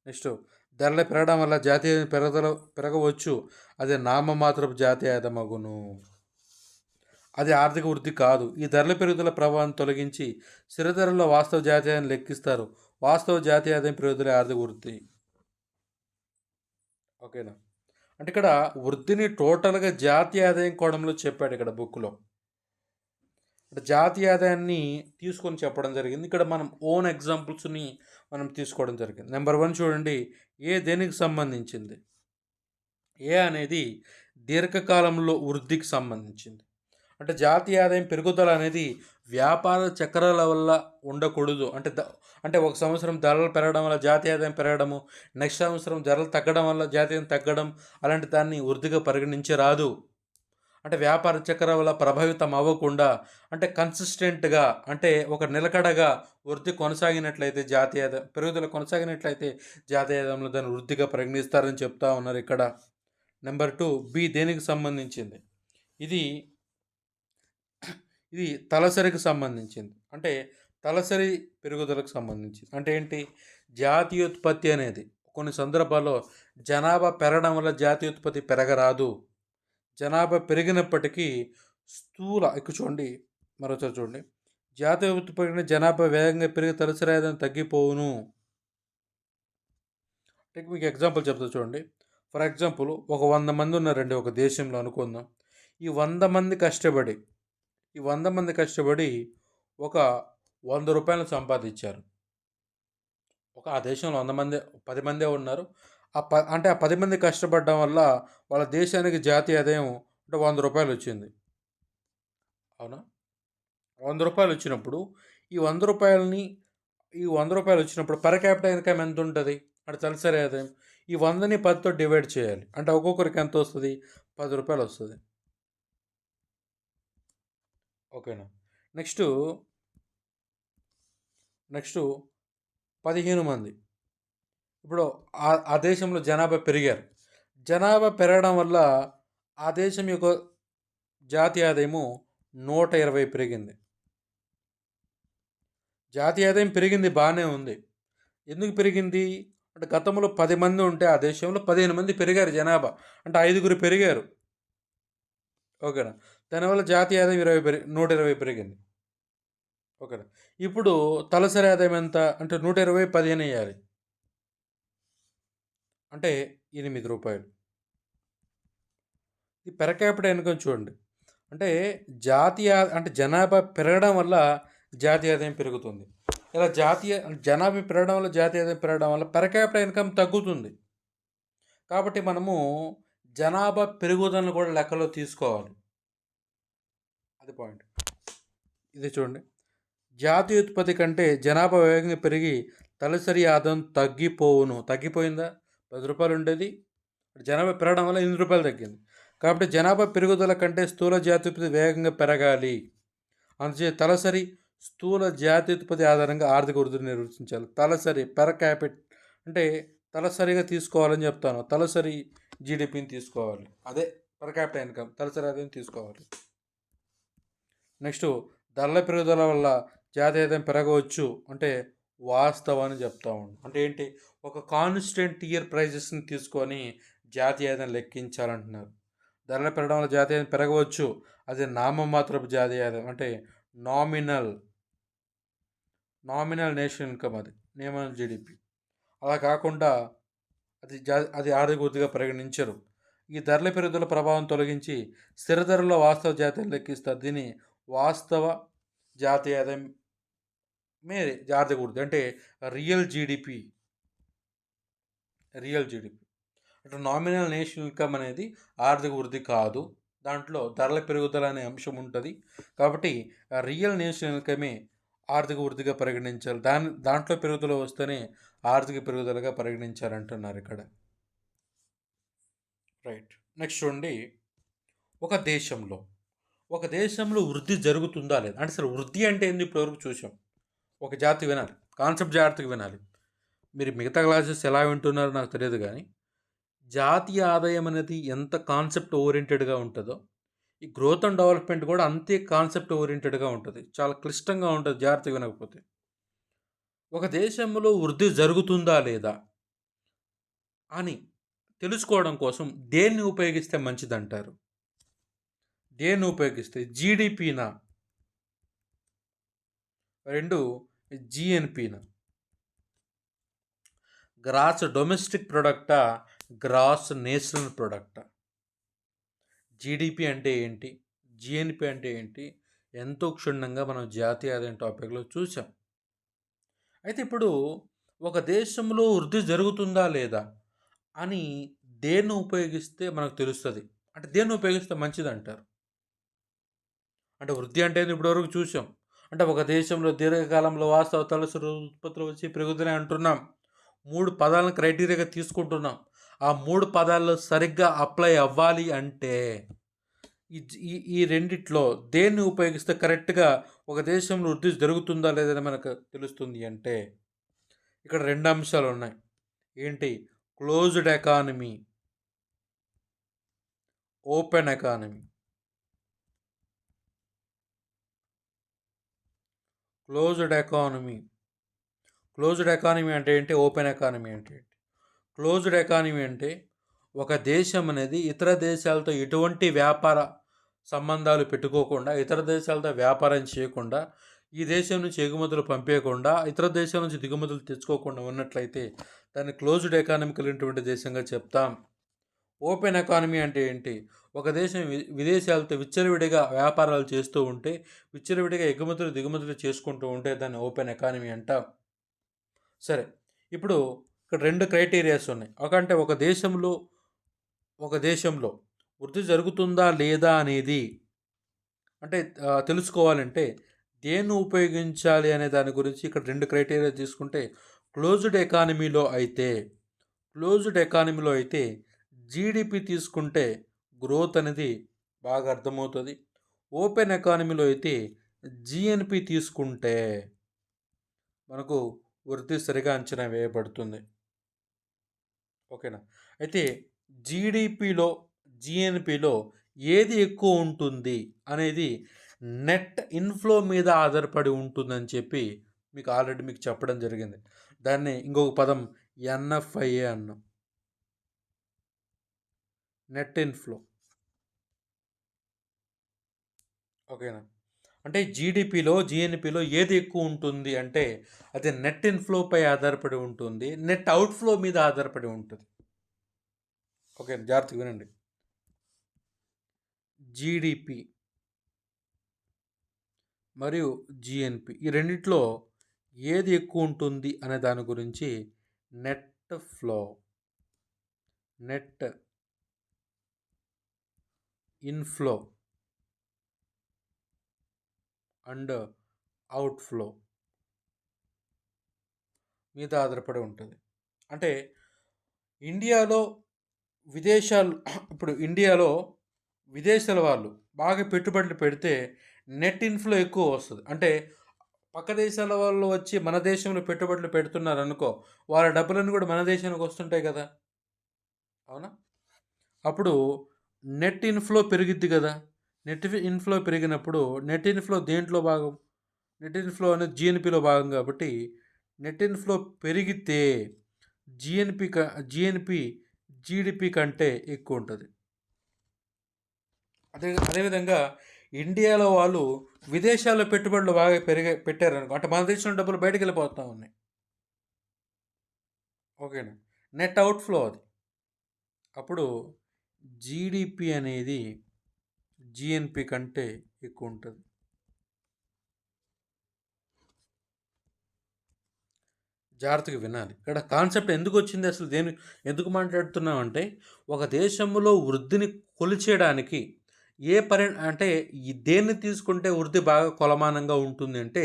నెక్స్ట్, ధరలు పెరగడం వల్ల జాతీయ పెరగవచ్చు, అది నామమాత్రపు జాతీయ ఆదాయమగును, అది ఆర్థిక వృద్ధి కాదు. ఈ ధరల పెరుగుదల ప్రభావం తొలగించి స్థిర ధరల్లో వాస్తవ జాతీయాన్ని లెక్కిస్తారు. వాస్తవ జాతీయ ఆదాయం పెరుగుదల ఆర్థిక వృద్ధి. ఓకేనా? అంటే ఇక్కడ వృద్ధిని టోటల్గా జాతీయ ఆదాయం కోణంలో చెప్పాడు ఇక్కడ బుక్లో. అంటే జాతీయ ఆదాయాన్ని తీసుకొని చెప్పడం జరిగింది. ఇక్కడ మనం ఓన్ ఎగ్జాంపుల్స్ని మనం తీసుకోవడం జరిగింది. నెంబర్ 1 చూడండి, ఏ దేనికి సంబంధించింది? ఏ అనేది దీర్ఘకాలంలో వృద్ధికి సంబంధించింది. అంటే జాతీయ ఆదాయం పెరుగుదల అనేది వ్యాపార చక్రాల వల్ల ఉండకూడదు. అంటే ఒక సంవత్సరం ధరలు పెరగడం వల్ల జాతీయ ఆదాయం పెరగడము, నెక్స్ట్ సంవత్సరం ధరలు తగ్గడం వల్ల జాతీయం తగ్గడం, అలాంటి దాన్ని వృద్ధిగా పరిగణించరాదు. అంటే వ్యాపార చక్రం వల్ల ప్రభావితం అవ్వకుండా, అంటే కన్సిస్టెంట్గా, అంటే ఒక నిలకడగా వృద్ధి కొనసాగినట్లయితే జాతీయ ఆదాయం పెరుగుదల కొనసాగినట్లయితే జాతీయ ఆదాయంలో దాన్ని వృద్ధిగా పరిగణిస్తారని చెప్తా ఉన్నారు ఇక్కడ. నెంబర్ 2 బి దేనికి సంబంధించింది? ఇది ఇది తలసరికి సంబంధించింది. అంటే తలసరి పెరుగుదలకు సంబంధించింది. అంటే ఏంటి? జాతీయోత్పత్తి అనేది కొన్ని సందర్భాల్లో జనాభా పెరగడం వల్ల జాతీయోత్పత్తి పెరగరాదు. జనాభా పెరిగినప్పటికీ ఇక్కడ చూడండి, మరోసారి చూడండి, జాతీయ ఉత్పత్తి జనాభా వేగంగా పెరిగి తలసరి ఆదాయం తగ్గిపోవును. అంటే మీకు ఎగ్జాంపుల్ చెప్తా చూడండి. ఫర్ ఎగ్జాంపుల్, ఒక 100 మంది ఉన్నారండి ఒక దేశంలో అనుకుందాం. ఈ 100 మంది కష్టపడి ఒక 100 రూపాయలు సంపాదించారు. ఆ దేశంలో 100 మంది 10 మందే ఉన్నారు. అంటే ఆ 10 మంది కష్టపడడం వల్ల వాళ్ళ దేశానికి జాతీయ ఆదాయం అంటే 100 రూపాయలు వచ్చింది. అవునా? 100 రూపాయలు వచ్చినప్పుడు ఈ 100 రూపాయలు వచ్చినప్పుడు పర్ క్యాపిటల్ ఇన్కమ్ ఎంత ఉంటుంది? అంటే తలసరి ఆదాయం ఈ 100ని 10తో డివైడ్ చేయాలి. అంటే ఒక్కొక్కరికి ఎంత వస్తుంది? 10 రూపాయలు వస్తుంది. ఓకేనా? నెక్స్ట్ 15 మంది. ఇప్పుడు ఆ దేశంలో జనాభా పెరిగారు. జనాభా పెరగడం వల్ల ఆ దేశం యొక్క జాతీయ ఆదాయము 120 పెరిగింది. జాతీయ ఆదాయం పెరిగింది, బాగానే ఉంది. ఎందుకు పెరిగింది? అంటే గతంలో 10 మంది ఉంటే ఆ దేశంలో 15 మంది పెరిగారు జనాభా. అంటే 5 పెరిగారు. ఓకేనా? దానివల్ల జాతీయ ఆదాయం 120 పెరిగింది. ఓకేనా? ఇప్పుడు తలసరి ఆదాయం ఎంత? అంటే 120 15 వేయాలి. అంటే 8 రూపాయలు. ఈ పెర్ క్యాపిటల్ ఇన్కమ్ చూడండి. అంటే జనాభా పెరగడం వల్ల జాతీయ ఆదాయం పెరుగుతుంది. ఇలా జనాభా పెరగడం వల్ల జాతీయ ఆదాయం పెరగడం వల్ల పెర్ క్యాపిటల్ ఇన్కమ్ తగ్గుతుంది. కాబట్టి మనము జనాభా పెరుగుదలను కూడా లెక్కలో తీసుకోవాలి. అది పాయింట్. ఇది చూడండి, జాతీయ ఉత్పత్తి కంటే జనాభా వేగంగా పెరిగి తలసరి ఆదాయం తగ్గిపోవును. తగ్గిపోయిందా? 10 రూపాయలు ఉండేది, జనాభా పెరగడం వల్ల 8 రూపాయలు తగ్గింది. కాబట్టి జనాభా పెరుగుదల కంటే స్థూల జాతీయోత్పత్తి వేగంగా పెరగాలి. అందుచే తలసరి స్థూల జాతీయోత్పత్తి ఆధారంగా ఆర్థిక వృద్ధిని నిర్వచించాలి. తలసరి పెర్ క్యాపిట్ అంటే తలసరిగా తీసుకోవాలని చెప్తాను. తలసరి జీడిపిని తీసుకోవాలి. అదే పర్ క్యాపిటల్ ఇన్కమ్, తలసరి ఆదాయం తీసుకోవాలి. నెక్స్ట్, ధరల పెరుగుదల వల్ల జాతీయ ఆదాయం పెరగవచ్చు అంటే వాస్తవాన్ని చెప్తా ఉన్నాం. అంటే ఏంటి? ఒక కాన్స్టెంట్ ఇయర్ ప్రైజెస్ని తీసుకొని జాతీయ ఆదాయం లెక్కించాలంటున్నారు. ధరల పెరగడం వల్ల జాతీయ ఆదాయం పెరగవచ్చు, అది నామమాత్రపు జాతీయ ఆదాయం అంటే నామినల్ నేషనల్ ఇన్కమ్, అది నామినల్ జీడిపి. అలా కాకుండా అది ఆర్థిక వృద్ధిగా పరిగణించరు. ఈ ధరల పెరుగుదల ప్రభావం తొలగించి స్థిర ధరల్లో వాస్తవ జాతీయం లెక్కిస్తారు. దీన్ని వాస్తవ జాతీయ ఆదాయం ఆర్థిక వృద్ధి అంటే రియల్ జీడిపి. అంటే నామినల్ నేషనల్ ఇన్కమ్ అనేది ఆర్థిక వృద్ధి కాదు. దాంట్లో ధరల పెరుగుదల అనే అంశం ఉంటుంది. కాబట్టి రియల్ నేషనల్ ఇన్కమే ఆర్థిక వృద్ధిగా పరిగణించాలి. దాంట్లో పెరుగుదల వస్తేనే ఆర్థిక పెరుగుదలగా పరిగణించాలంటున్నారు ఇక్కడ. రైట్. నెక్స్ట్ చూడండి, ఒక దేశంలో వృద్ధి జరుగుతుందా లేదా? అంటే అసలు వృద్ధి అంటే ఏంది ఇప్పటివరకు చూసాం. ఒక జాతి వినాలి, కాన్సెప్ట్ జాగ్రత్తగా వినాలి. మీరు మిగతా క్లాసెస్ ఎలా వింటున్నారో నాకు తెలియదు, కానీ జాతీయ ఆదాయం అనేది ఎంత కాన్సెప్ట్ ఓరియంటెడ్గా ఉంటుందో ఈ గ్రోత్ అండ్ డెవలప్మెంట్ కూడా అంతే కాన్సెప్ట్ ఓరియంటెడ్గా ఉంటుంది. చాలా క్లిష్టంగా ఉంటుంది జాగ్రత్తగా వినకపోతే. ఒక దేశంలో వృద్ధి జరుగుతుందా లేదా అని తెలుసుకోవడం కోసం దేన్ని ఉపయోగిస్తే మంచిదంటారు? దేన్ని ఉపయోగిస్తే? జీడిపినా, 2 జిఎన్పినా, గ్రాస్ డొమెస్టిక్ ప్రొడక్టా, గ్రాస్ నేషనల్ ప్రొడక్ట్. జీడిపి అంటే ఏంటి, జిఎన్పి అంటే ఏంటి, ఎంతో క్షుణ్ణంగా మనం జాతీయ ఆదాయం టాపిక్లో చూసాం. అయితే ఇప్పుడు ఒక దేశంలో వృద్ధి జరుగుతుందా లేదా అని దేన్ని ఉపయోగిస్తే మనకు తెలుస్తుంది, అంటే దేన్ని ఉపయోగిస్తే మంచిది అంటారు. అంటే వృద్ధి అంటే ఇప్పటివరకు చూసాం, అంటే ఒక దేశంలో దీర్ఘకాలంలో వాస్తవ తలసరి ఉత్పత్తులు వచ్చి పెరుగుతున్నాయి అంటున్నాం. 3 పదాలను క్రైటీరియాగా తీసుకుంటున్నాం. ఆ 3 పదాల్లో సరిగ్గా అప్లై అవ్వాలి అంటే ఈ రెండిట్లో దేన్ని ఉపయోగిస్తే కరెక్ట్గా ఒక దేశంలో వృద్ధి జరుగుతుందా లేదని మనకు తెలుస్తుంది అంటే ఇక్కడ 2 అంశాలు ఉన్నాయి. ఏంటి? Closed economy, open economy. Closed economy అంటే ఏంటి? ఓపెన్ ఎకానమీ అంటే ఏంటి? క్లోజ్డ్ ఎకానమీ అంటే ఒక దేశం అనేది ఇతర దేశాలతో ఎటువంటి వ్యాపార సంబంధాలు పెట్టుకోకుండా, ఇతర దేశాలతో వ్యాపారం చేయకుండా, ఈ దేశం నుంచి ఎగుమతులు పంపేయకుండా, ఇతర దేశాల నుంచి దిగుమతులు తెచ్చుకోకుండా ఉన్నట్లయితే దాన్ని క్లోజ్డ్ ఎకానమీ కలిగినటువంటి దేశంగా చెప్తాం. ఓపెన్ ఎకానమీ అంటే ఏంటి? ఒక దేశం విదేశాలతో విచ్చలవిడిగా వ్యాపారాలు చేస్తూ ఉంటే, విచ్చలవిడిగా ఎగుమతులు దిగుమతులు చేసుకుంటూ ఉంటే దాన్ని ఓపెన్ ఎకానమీ అంటాం. సరే, ఇప్పుడు ఇక్కడ 2 క్రైటీరియాస్ ఉన్నాయి. అంటే ఒక దేశంలో వృద్ధి జరుగుతుందా లేదా అనేది అంటే తెలుసుకోవాలంటే దేన్ని ఉపయోగించాలి అనే దాని గురించి ఇక్కడ 2 క్రైటీరియా తీసుకుంటే, క్లోజ్డ్ ఎకానమీలో అయితే జీడిపి తీసుకుంటే గ్రోత్ అనేది బాగా అర్థమవుతుంది. ఓపెన్ ఎకానమీలో అయితే జిఎన్పి తీసుకుంటే మనకు వృద్ధి సరిగా అంచనా వేయబడుతుంది. ఓకేనా? అయితే జీడిపిలో, జిఎన్పిలో ఏది ఎక్కువ ఉంటుంది అనేది నెట్ ఇన్ఫ్లో మీద ఆధారపడి ఉంటుందని చెప్పి ఆల్రెడీ మీకు చెప్పడం జరిగింది. దాన్ని ఇంకొక పదం ఎన్ఎఫ్ఐఏ అన్నాం, నెట్ ఇన్ఫ్లో. ఓకేనా? అంటే జీడిపిలో, జిఎన్పిలో ఏది ఎక్కువ ఉంటుంది అంటే అది నెట్ ఇన్ఫ్లోపై ఆధారపడి ఉంటుంది, నెట్ అవుట్ఫ్లో మీద ఆధారపడి ఉంటుంది. ఓకే, జాగ్రత్తగా వినండి. జీడిపి మరియు జిఎన్పి ఈ రెండిట్లో ఏది ఎక్కువ ఉంటుంది అనే దాని గురించి నెట్ ఇన్ఫ్లో అండ్ అవుట్ఫ్లో మీద ఆధారపడి ఉంటుంది. అంటే ఇండియాలో విదేశాల వాళ్ళు బాగా పెట్టుబడులు పెడితే నెట్ ఇన్ఫ్లో ఎక్కువ వస్తుంది. అంటే పక్క దేశాల వాళ్ళు వచ్చి మన దేశంలో పెట్టుబడులు పెడుతున్నారు అనుకో, వాళ్ళ డబ్బులను కూడా మన దేశానికి వస్తుంటాయి కదా, అవునా? అప్పుడు నెట్ ఇన్ఫ్లో పెరిగిద్ది కదా. నెట్ ఇన్ఫ్లో పెరిగినప్పుడు నెట్ ఇన్ఫ్లో దేంట్లో భాగం? నెట్ ఇన్ఫ్లో అనేది జిఎన్పిలో భాగం కాబట్టి నెట్ ఇన్ఫ్లో పెరిగితే జిఎన్పి జీడిపి కంటే ఎక్కువ ఉంటుంది. అదేవిధంగా ఇండియాలో వాళ్ళు విదేశాల్లో పెట్టుబడులు బాగా పెట్టారనుకో, అంటే మన దేశంలో డబ్బులు బయటకు వెళ్ళిపోతూ ఉన్నాయి. ఓకేనా? నెట్ అవుట్ఫ్లో అది. అప్పుడు జీడిపి అనేది జిఎన్పి కంటే ఎక్కువ ఉంటుంది. జాగ్రత్తగా వినాలి. ఇక్కడ కాన్సెప్ట్ ఎందుకు వచ్చింది, అసలు ఎందుకు మాట్లాడుతున్నాం అంటే, ఒక దేశంలో వృద్ధిని కొలిచేయడానికి అంటే దేన్ని తీసుకుంటే వృద్ధి బాగా కొలమానంగా ఉంటుంది అంటే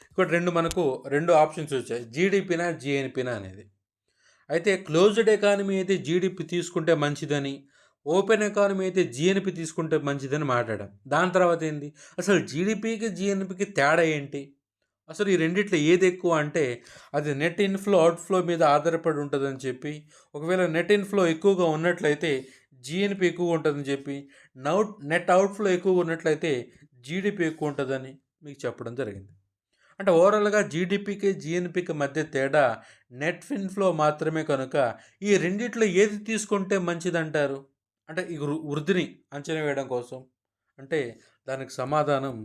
ఇక్కడ మనకు రెండు ఆప్షన్స్ వచ్చాయి, జీడిపినా జిఎన్పినా అనేది. అయితే క్లోజ్డ్ ఎకానమీ అయితే జీడిపి తీసుకుంటే మంచిదని, ఓపెన్ ఎకానమీ అయితే జిఎన్పి తీసుకుంటే మంచిదని మాట్లాడాం. దాని తర్వాత ఏంది, అసలు జీడిపికి జిఎన్పికి తేడా ఏంటి, అసలు ఈ రెండిట్లో ఏది ఎక్కువ అంటే అది నెట్ ఇన్ఫ్లో అవుట్ఫ్లో మీద ఆధారపడి ఉంటుందని చెప్పి, ఒకవేళ నెట్ ఇన్ఫ్లో ఎక్కువగా ఉన్నట్లయితే జిఎన్పి ఎక్కువ ఉంటుందని చెప్పి, నెట్ అవుట్ఫ్లో ఎక్కువ ఉన్నట్లయితే జీడిపి ఎక్కువ ఉంటుందని మీకు చెప్పడం జరిగింది. అంటే ఓవరాల్గా జీడిపికి జిఎన్పికి మధ్య తేడా నెట్ ఇన్ఫ్లో మాత్రమే కనుక ఈ రెండిట్లో ఏది తీసుకుంటే మంచిదంటారు, అంటే ఈ వృద్ధిని అంచనా వేయడం కోసం అంటే దానికి సమాధానం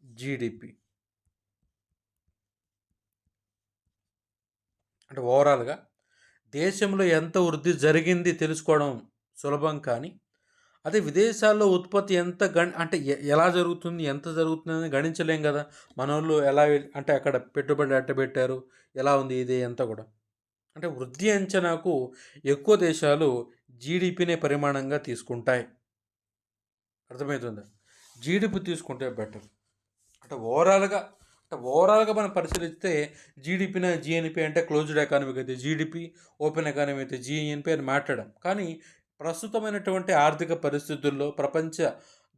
జీడిపి. అంటే ఓవరాల్గా దేశంలో ఎంత వృద్ధి జరిగింది తెలుసుకోవడం సులభం, కానీ అదే విదేశాల్లో ఉత్పత్తి ఎంత అంటే ఎలా జరుగుతుంది, ఎంత జరుగుతుంది అని గణించలేం కదా. మనోళ్ళు ఎలా అంటే అక్కడ పెట్టుబడి ఎట్ట పెట్టారు, ఎలా ఉంది ఇది అంతా కూడా. అంటే వృద్ధి అంచనాకు ఎక్కువ దేశాలు జీడిపినే పరిమాణంగా తీసుకుంటాయి. అర్థమవుతుందా? జీడిపి తీసుకుంటే బెటర్. అంటే ఓవరాల్గా మనం పరిశీలిస్తే జీడిపిన జిఎన్పి అంటే క్లోజ్డ్ ఎకానమీకి అయితే జీడిపి, ఓపెన్ ఎకానమీ అయితే జిఎన్పి అని మాట్లాడడం. కానీ ప్రస్తుతమైనటువంటి ఆర్థిక పరిస్థితుల్లో ప్రపంచ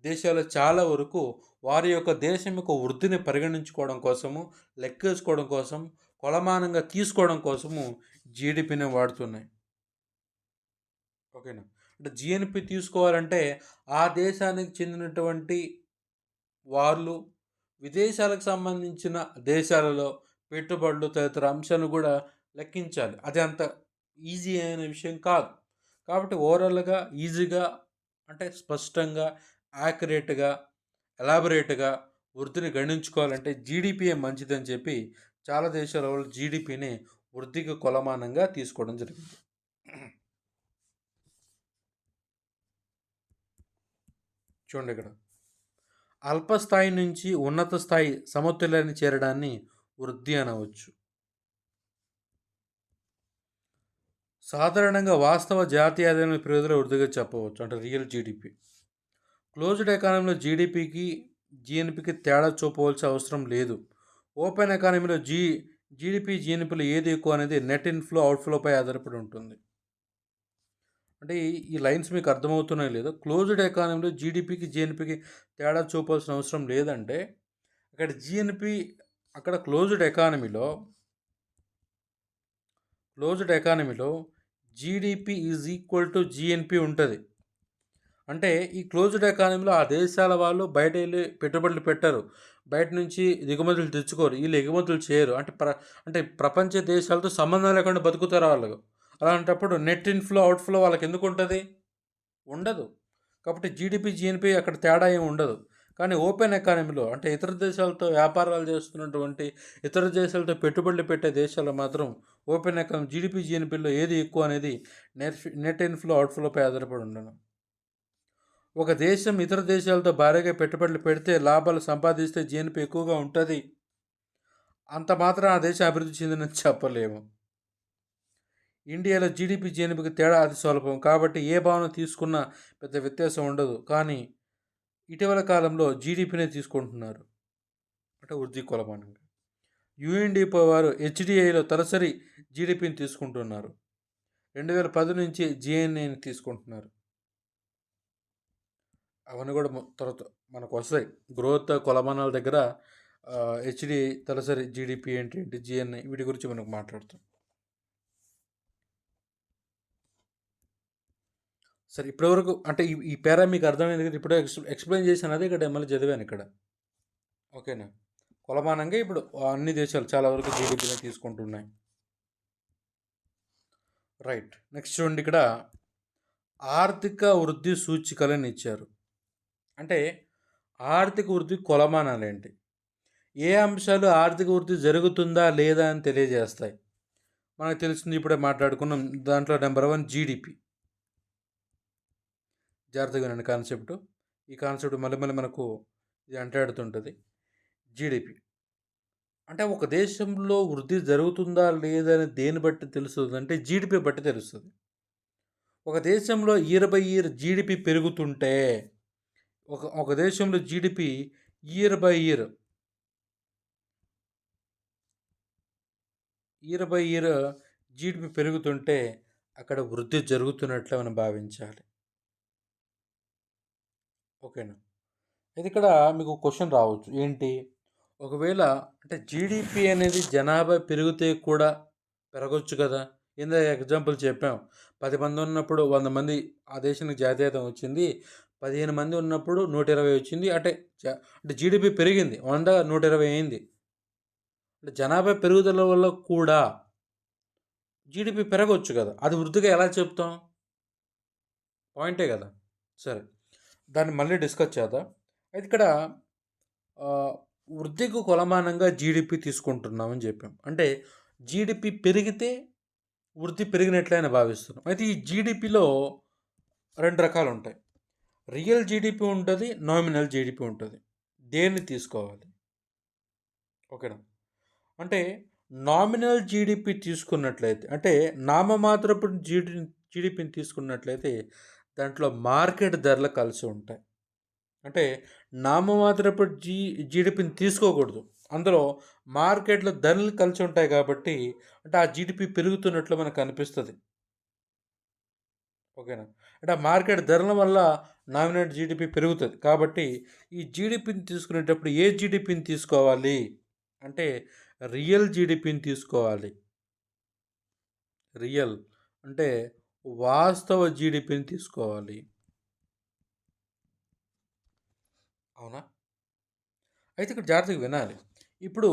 దేశాలు చాలా వరకు వారి యొక్క దేశం యొక్క వృద్ధిని పరిగణించుకోవడం కోసము, లెక్కేసుకోవడం కోసం, కొలమానంగా తీసుకోవడం కోసము జీడిపిని వాడుతున్నాయి. ఓకేనా? అంటే జిఎన్పి తీసుకోవాలంటే ఆ దేశానికి చెందినటువంటి వాళ్ళు విదేశాలకు సంబంధించిన దేశాలలో పెట్టుబడులు తదితర అంశాలను కూడా లెక్కించాలి. అది అంత ఈజీ అయిన విషయం కాదు. కాబట్టి ఓవరాల్గా ఈజీగా అంటే స్పష్టంగా, యాక్యురేట్గా, ఎలాబొరేట్గా వృద్ధిని గణించుకోవాలంటే జీడిపియే మంచిదని చెప్పి చాలా దేశాల వాళ్ళు జీడిపిని వృద్ధికి కొలమానంగా తీసుకోవడం జరిగింది. చూడండి ఇక్కడ అల్పస్థాయి నుంచి ఉన్నత స్థాయి సమతుల్యాన్ని చేరడాన్ని వృద్ధి అనవచ్చు. సాధారణంగా వాస్తవ జాతీయ ఆదాయం పెరుగుదల వృద్ధిగా చెప్పవచ్చు, అంటే రియల్ జీడిపి. క్లోజ్డ్ ఎకానమీలో జిఎన్పికి తేడా చూపవలసిన అవసరం లేదు. ఓపెన్ ఎకానమీలో జీడిపి జిఎన్పిలో ఏది ఎక్కువ అనేది నెట్ ఇన్ఫ్లో అవుట్ఫ్లోపై ఆధారపడి ఉంటుంది. అంటే ఈ లైన్స్ మీకు అర్థమవుతున్నాయి లేదా? క్లోజ్డ్ ఎకానమీలో జీడిపికి జిఎన్పికి తేడా చూపాల్సిన అవసరం లేదంటే అక్కడ జిఎన్పి అక్కడ క్లోజ్డ్ ఎకానమీలో GDP is equal to GNP ఉంటుంది. అంటే ఈ క్లోజ్డ్ ఎకానమీలో ఆ దేశాల వాళ్ళు బయట వెళ్ళి పెట్టుబడులు పెట్టారు, బయట నుంచి దిగుమతులు తెచ్చుకోరు, వీళ్ళు ఎగుమతులు చేయరు. అంటే ప్రపంచ దేశాలతో సంబంధం లేకుండా బతుకుతారు వాళ్ళు. అలాంటప్పుడు నెట్ ఇన్ఫ్లో అవుట్ఫ్లో వాళ్ళకి ఎందుకు ఉంటుంది? ఉండదు. కాబట్టి జీడిపి జిఎన్పి అక్కడ తేడా ఏమి ఉండదు. కానీ ఓపెన్ ఎకానమీలో అంటే ఇతర దేశాలతో వ్యాపారాలు చేస్తున్నటువంటి, ఇతర దేశాలతో పెట్టుబడులు పెట్టే దేశాలు మాత్రం ఓపెన్ ఎకానమీ జీడిపి జిఎన్పిలో ఏది ఎక్కువ అనేది నెట్ ఇన్ఫ్లో అవుట్ఫ్లోపై ఆధారపడి ఉండను. ఒక దేశం ఇతర దేశాలతో భారీగా పెట్టుబడులు పెడితే, లాభాలు సంపాదిస్తే జిఎన్పి ఎక్కువగా ఉంటుంది. అంత మాత్రం ఆ దేశం అభివృద్ధి చెందినని చెప్పలేము. ఇండియాలో జీడిపి జిఎన్పికి తేడా అతి స్వల్పం, కాబట్టి ఏ భావన తీసుకున్నా పెద్ద వ్యత్యాసం ఉండదు. కానీ ఇటీవల కాలంలో జీడిపినే తీసుకుంటున్నారు, అంటే వృద్ధి కొలమానంగా. యుఎన్డిపి వారు హెచ్డిఐలో తలసరి జీడిపిని తీసుకుంటున్నారు. 2010 నుంచి జిఎన్ఏని తీసుకుంటున్నారు. అవన్నీ కూడా తర్వాత మనకు వస్తాయి. గ్రోత్ కొలమానాల దగ్గర హెచ్డి తలసరి జీడిపి ఏంటి, జిఎన్ఐ, వీటి గురించి మనకు మాట్లాడుతాం. సరే, ఇప్పటివరకు అంటే ఈ పేరా మీకు అర్థమైంది కదా? ఇప్పుడు ఎక్స్ప్లెయిన్ చేశాను, అదే ఇక్కడ మళ్ళీ చదివాను ఇక్కడ. ఓకేనా? కొలమానంగా ఇప్పుడు అన్ని దేశాలు చాలా వరకు జీడిపిని తీసుకుంటున్నాయి. రైట్. నెక్స్ట్ చూడండి, ఇక్కడ ఆర్థిక వృద్ధి సూచికలను ఇచ్చారు. అంటే ఆర్థిక వృద్ధి కొలమానాలు ఏంటి, ఏ అంశాలు ఆర్థిక వృద్ధి జరుగుతుందా లేదా అని తెలియజేస్తాయి. మనకు తెలిసింది ఇప్పుడే మాట్లాడుకున్నాం. దాంట్లో నెంబర్ 1 జీడిపి. జాగ్రత్తగా వినండి కాన్సెప్ట్. ఈ కాన్సెప్ట్ మళ్ళీ మనకు ఇది అంటాడుతుంటుంది. జీడిపి అంటే ఒక దేశంలో వృద్ధి జరుగుతుందా లేదా అని దేని బట్టి తెలుస్తుంది అంటే జీడిపి బట్టి తెలుస్తుంది. ఒక దేశంలో ఇయర్ జీడిపి పెరుగుతుంటే, ఒక దేశంలో GDP year by year GDP పెరుగుతుంటే అక్కడ వృద్ధి జరుగుతున్నట్లు మనం భావించాలి. ఓకేనా? ఇది ఇక్కడ మీకు క్వశ్చన్ రావచ్చు, ఏంటి ఒకవేళ అంటే జీడిపి అనేది జనాభా పెరిగితే కూడా పెరగవచ్చు కదా. ఏందో ఎగ్జాంపుల్ చెప్పాం, 10 మంది ఉన్నప్పుడు 100 మంది ఆ దేశానికి జాతీయత వచ్చింది, 15 మంది ఉన్నప్పుడు 120 వచ్చింది. అంటే జీడిపి పెరిగింది, 100 120 అయింది. అంటే జనాభా పెరుగుదల వల్ల కూడా జీడిపి పెరగవచ్చు కదా. అది వృద్ధిగా ఎలా చెప్తాం? పాయింటే కదా. సరే, దాన్ని మళ్ళీ డిస్కస్ చేద్దాం. అయితే ఇక్కడ వృద్ధికి కొలమానంగా జీడిపి తీసుకుంటున్నామని చెప్పాం. అంటే జీడిపి పెరిగితే వృద్ధి పెరిగినట్లే భావిస్తున్నాం. అయితే ఈ జీడిపిలో 2 రకాలు ఉంటాయి. రియల్ జీడిపి ఉంటది. నామినల్ జీడిపి ఉంటది. దేన్ని తీసుకోవాలి? ఓకేనా? అంటే నామినల్ జీడిపి తీసుకున్నట్లయితే అంటే నామమాత్రపు జీడిపిని తీసుకున్నట్లయితే దాంట్లో మార్కెట్ ధరలు కలిసి ఉంటాయి. అంటే నామమాత్రపు జీడిపిని తీసుకోకూడదు. అందులో మార్కెట్‌లో ధరలు కలిసి ఉంటాయి కాబట్టి అంటే ఆ జీడిపి పెరుగుతున్నట్లు మనకు అనిపిస్తది. ఓకేనా? అంటే ఆ మార్కెట్ ధరల వల్ల నామినేట్ జీడిపి పెరుగుతది. కాబట్టి ఈ జీడిపిని తీసుకునేటప్పుడు ఏ జీడిపిని తీసుకోవాలి? అంటే రియల్ జీడిపిని తీసుకోవాలి. రియల్ అంటే వాస్తవ జీడిపిని తీసుకోవాలి. అవునా? అయితే ఇక్కడ జాగ్రత్తగా వినాలి. ఇప్పుడు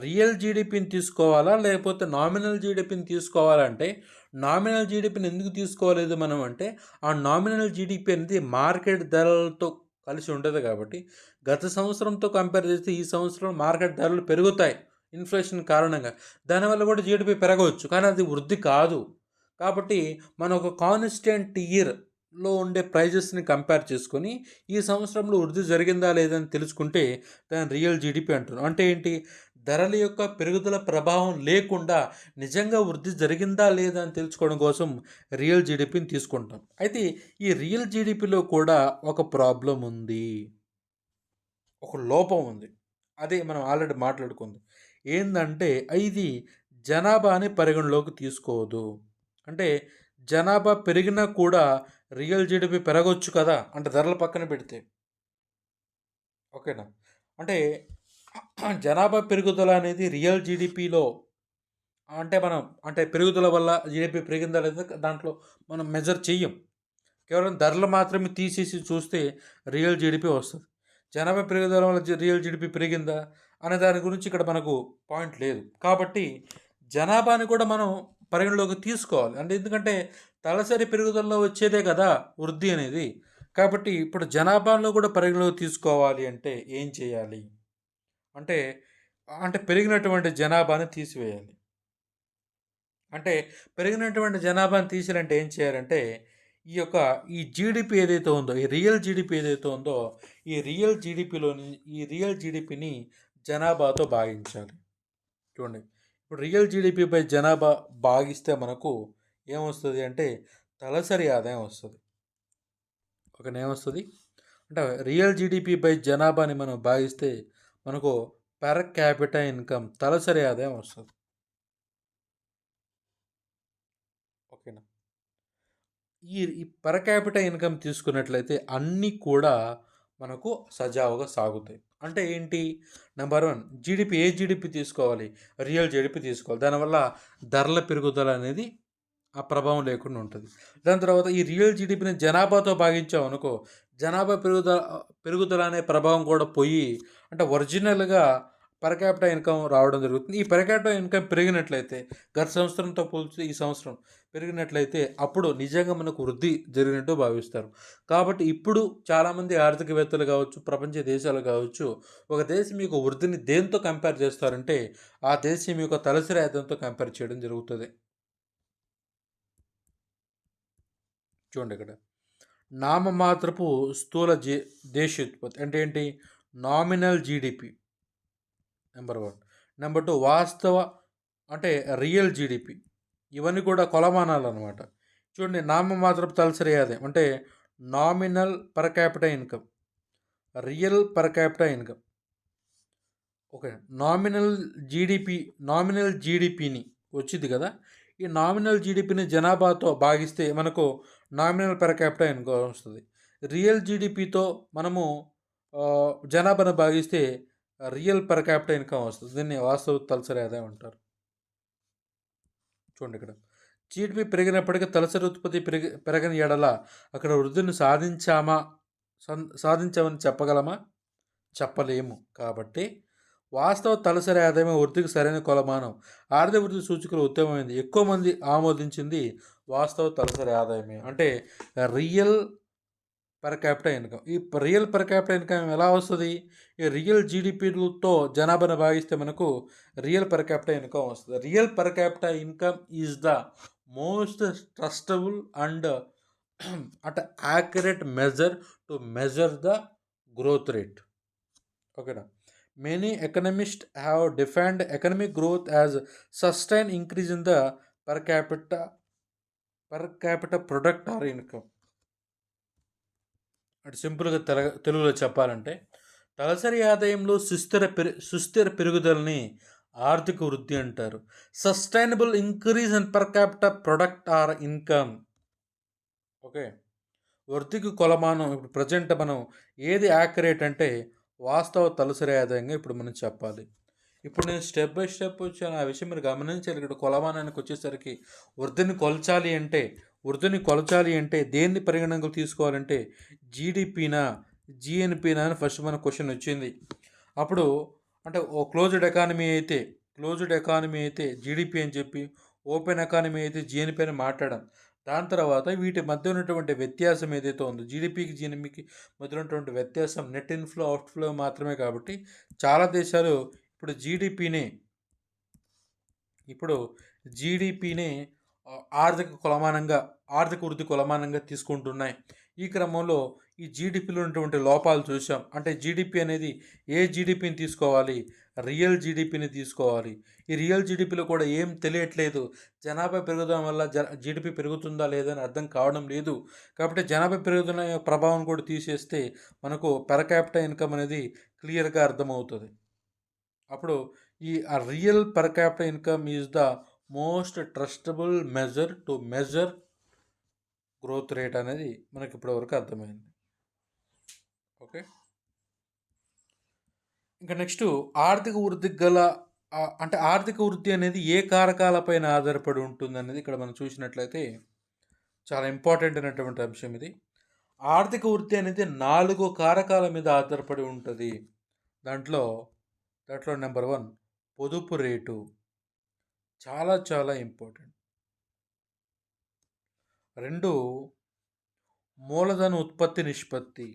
రియల్ జీడిపిని తీసుకోవాలా? లేకపోతే నామినల్ జీడిపిని తీసుకోవాలంటే, నామినల్ జీడిపిని ఎందుకు తీసుకోలేదు మనం అంటే, ఆ నామినల్ జీడిపి అనేది మార్కెట్ ధరలతో కలిసి ఉండదు కాబట్టి, గత సంవత్సరంతో కంపేర్ చేస్తే ఈ సంవత్సరం మార్కెట్ ధరలు పెరుగుతాయి. ఇన్‌ఫ్లేషన్ కారణంగా. దానివల్ల కూడా జీడిపి పెరగవచ్చు. కానీ అది వృద్ధి కాదు. కాబట్టి మనం ఒక కాన్స్టెంట్ ఇయర్‌లో ఉండే ప్రైజెస్‌ని కంపేర్ చేసుకొని, ఈ సంవత్సరంలో వృద్ధి జరిగిందా లేదా అని తెలుసుకుంటే దాన్ని రియల్ జీడిపి అంటున్నాం. అంటే ఏంటి? ధరల యొక్క పెరుగుదల ప్రభావం లేకుండా నిజంగా వృద్ధి జరిగిందా లేదా అని తెలుసుకోవడం కోసం రియల్ జీడిపిని తీసుకుంటాం. అయితే ఈ రియల్ జీడిపిలో కూడా ఒక ప్రాబ్లమ్ ఉంది. ఒక లోపం ఉంది. అదే మనం ఆల్రెడీ మాట్లాడుకుంది. ఏందంటే ఇది జనాభాని పరిగణలోకి తీసుకోదు. అంటే జనాభా పెరిగినా కూడా రియల్ జీడిపి పెరగొచ్చు కదా! అంటే ధరలు పక్కన పెడితే. ఓకేనా? అంటే జనాభా పెరుగుదల అనేది రియల్ జీడిపిలో అంటే మనం అంటే పెరుగుదల వల్ల జీడిపి పెరిగిందా లేదా దాంట్లో మనం మెజర్ చెయ్యం. కేవలం ధరలు మాత్రమే తీసేసి చూస్తే రియల్ జీడిపి వస్తది. జనాభా పెరుగుదల వల్ల రియల్ జీడిపి పెరిగిందా అనే దాని గురించి ఇక్కడ మనకు పాయింట్ లేదు. కాబట్టి జనాభాని కూడా మనం పరిగణలోకి తీసుకోవాలి. అంటే ఎందుకంటే తలసరి పెరుగుదలలో వచ్చేదే కదా వృద్ధి అనేది. కాబట్టి ఇప్పుడు జనాభాలో కూడా పరిగణలోకి తీసుకోవాలి అంటే ఏం చేయాలి? అంటే, అంటే పెరిగినటువంటి జనాభాని తీసివేయాలి. అంటే పెరిగినటువంటి జనాభాని తీసేయాలంటే ఏం చేయాలంటే, ఈ జీడిపి ఏదైతే ఉందో, ఈ రియల్ జీడిపి ఏదైతే ఉందో, ఈ రియల్ జీడిపిని జనాభాతో భాగించాలి. చూడండి. ఇప్పుడు రియల్ జీడిపి బై జనాభా భాగిస్తే మనకు ఏమొస్తది అంటే, తలసరి ఆదాయం వస్తది. ఓకేనా? ఏమొస్తది? అంటే రియల్ జీడిపి బై జనాభాని మనం భాగిస్తే మనకు పర్ క్యాపిటా ఇన్కమ్ తలసరి ఆదాయం వస్తది. ఓకేనా? ఈ పర్ క్యాపిటా ఇన్కమ్ తీసుకున్నట్లయితే అన్నీ కూడా మనకు సజావుగా సాగుతాయి. అంటే ఏంటి? నంబర్ 1 జీడిపి ఏ జీడిపి తీసుకోవాలి? రియల్ జీడిపి తీసుకోవాలి. దానివల్ల ధరల పెరుగుదల అనేది ఆ ప్రభావం లేకుండా ఉంటుంది. దాని తర్వాత ఈ రియల్ జీడిపిని జనాభాతో భాగించామనుకో, జనాభా పెరుగుదల అనే ప్రభావం కూడా పోయి అంటే ఒరిజినల్‌గా పర్ క్యాపిటా ఇన్కమ్ రావడం జరుగుతుంది. ఈ పర్ క్యాపిటా ఇన్కమ్ పెరిగినట్లయితే గత సంవత్సరంతో పోల్చి ఈ సంవత్సరం పెరిగినట్లయితే అప్పుడు నిజంగా మనకు వృద్ధి జరిగినట్టు భావిస్తారు. కాబట్టి ఇప్పుడు చాలామంది ఆర్థికవేత్తలు కావచ్చు, ప్రపంచ దేశాలు కావచ్చు, ఒక దేశం యొక్క వృద్ధిని దేనితో కంపేర్ చేస్తారంటే ఆ దేశం యొక్క తలసరి ఆదాయంతో కంపేర్ చేయడం జరుగుతది. చూడండి ఇక్కడ. నామమాత్రపు స్థూల దేశీయోత్పత్తి అంటే ఏంటి? Nominal GDP number 1. నెంబర్ 2 వాస్తవ అంటే రియల్ జీడిపి. ఇవన్నీ కూడా కొలమానాలనమాట. చూడండి నామమాత్రపు తలసరి ఆదాయం అంటే nominal per capita income, real per capita income. Okay. Nominal జీడిపిని వచ్చిద్ది కదా! ఈ నామినల్ జీడిపిని జనాభాతో భాగిస్తే మనకు నామినల్ పర్ క్యాపిటా ఇన్కమ్ వస్తది. రియల్ జీడిపితో మనము జనాభాను భాగిస్తే రియల్ పర్ క్యాపిటా ఇన్కమ్ వస్తది. దీన్ని వాస్తవ తలసరి ఆదాయం అంటారు. చూడండి ఇక్కడ. జీడిపి పెరిగినప్పటికీ తలసరి ఉత్పత్తి పెరగని యెడల అక్కడ వృద్ధిని సాధించామని చెప్పగలమా? చెప్పలేము. కాబట్టి వాస్తవ తలసరి ఆదాయమే వృద్ధికి సరైన కొలమానం. ఆర్థిక వృద్ధి సూచికలు ఉత్తమమైంది. ఎక్కువ మంది ఆమోదించింది వాస్తవ తలసరి ఆదాయమే. అంటే రియల్ పర్ క్యాపిటా ఇన్కమ్. ఈ రియల్ పర్ క్యాపిటా ఇన్కమ్ ఎలా వస్తది? ఈ రియల్ జీడిపిలతో జనాభాను భాగిస్తే మనకు రియల్ పర్ క్యాపిటా ఇన్కమ్ వస్తది. Real per capita income is the most trustable and at accurate measure to measure the growth rate. ఓకేనా. Many economist have defined economic growth as sustain increase in the per capital product or income. అంటే సింపుల్గా తెలుగులో చెప్పాలంటే తలసరి ఆదాయంలో సుస్థిర పెరుగుదలని ఆర్థిక వృద్ధి అంటారు. Sustainable increase in per capital product or income. Okay. వృద్ధికి కొలమానం ఇప్పుడు ప్రజెంట్ మనం ఏది యాక్యురేట్ అంటే వాస్తవ తలసరి ఆదాయంగా ఇప్పుడు మనం చెప్పాలి. ఇప్పుడు నేను స్టెప్ బై స్టెప్ వచ్చాను, ఆ విషయం మీరు గమనించాలి. ఇక్కడ కొలమానానికి వచ్చేసరికి వృద్ధిని కొలచాలి అంటే దేన్ని పరిగణనకు తీసుకోవాలంటే జీడిపినా జిఎన్పినా అని ఫస్ట్ మన క్వశ్చన్ వచ్చింది. అప్పుడు అంటే ఓ క్లోజ్డ్ ఎకానమీ అయితే జీడిపి అని చెప్పి, ఓపెన్ ఎకానమీ అయితే జిఎన్పి అని మాట్లాడాం. దాని తర్వాత వీటి మధ్య ఉన్నటువంటి వ్యత్యాసం ఏదైతే ఉందో జీడిపికి జిఎన్పికి మధ్య ఉన్నటువంటి వ్యత్యాసం నెట్ ఇన్ఫ్లో అవుట్ఫ్లో మాత్రమే. కాబట్టి చాలా దేశాలు ఇప్పుడు జీడిపిని ఆర్థిక వృద్ధి కొలమానంగా తీసుకుంటున్నాయి. ఈ క్రమంలో ఈ జీడిపిలో ఉన్నటువంటి లోపాలు చూసాం. అంటే జీడిపి అనేది ఏ జీడిపిని తీసుకోవాలి, రియల్ జీడిపిని తీసుకోవాలి. ఈ రియల్ జీడిపిలో కూడా ఏం తెలియట్లేదు. జనాభా పెరుగుదల వల్ల జీడిపి పెరుగుతుందా లేదా అని అర్థం కావడం లేదు. కాబట్టి జనాభా పెరుగుదల ప్రభావం కూడా తీసేస్తే మనకు పెర్ క్యాపిటల్ ఇన్కమ్ అనేది క్లియర్గా అర్థమవుతుంది. అప్పుడు ఈ real per capital income is the most trustable measure to measure growth rate అనేది మనకి ఇప్పటివరకు అర్థమైంది. ఓకే. ఇంకా నెక్స్ట్ ఆర్థిక వృద్ధికి గల అంటే ఆర్థిక వృద్ధి అనేది ఏ కారకాలపైన ఆధారపడి ఉంటుంది అనేది ఇక్కడ మనం చూసినట్లయితే చాలా ఇంపార్టెంట్ అయినటువంటి అంశం ఇది. ఆర్థిక వృద్ధి అనేది 4 కారకాల మీద ఆధారపడి ఉంటుంది. దాంట్లో నెంబర్ 1 పొదుపు రేటు, చాలా చాలా ఇంపార్టెంట్. 2 మూలధన ఉత్పత్తి నిష్పత్తి,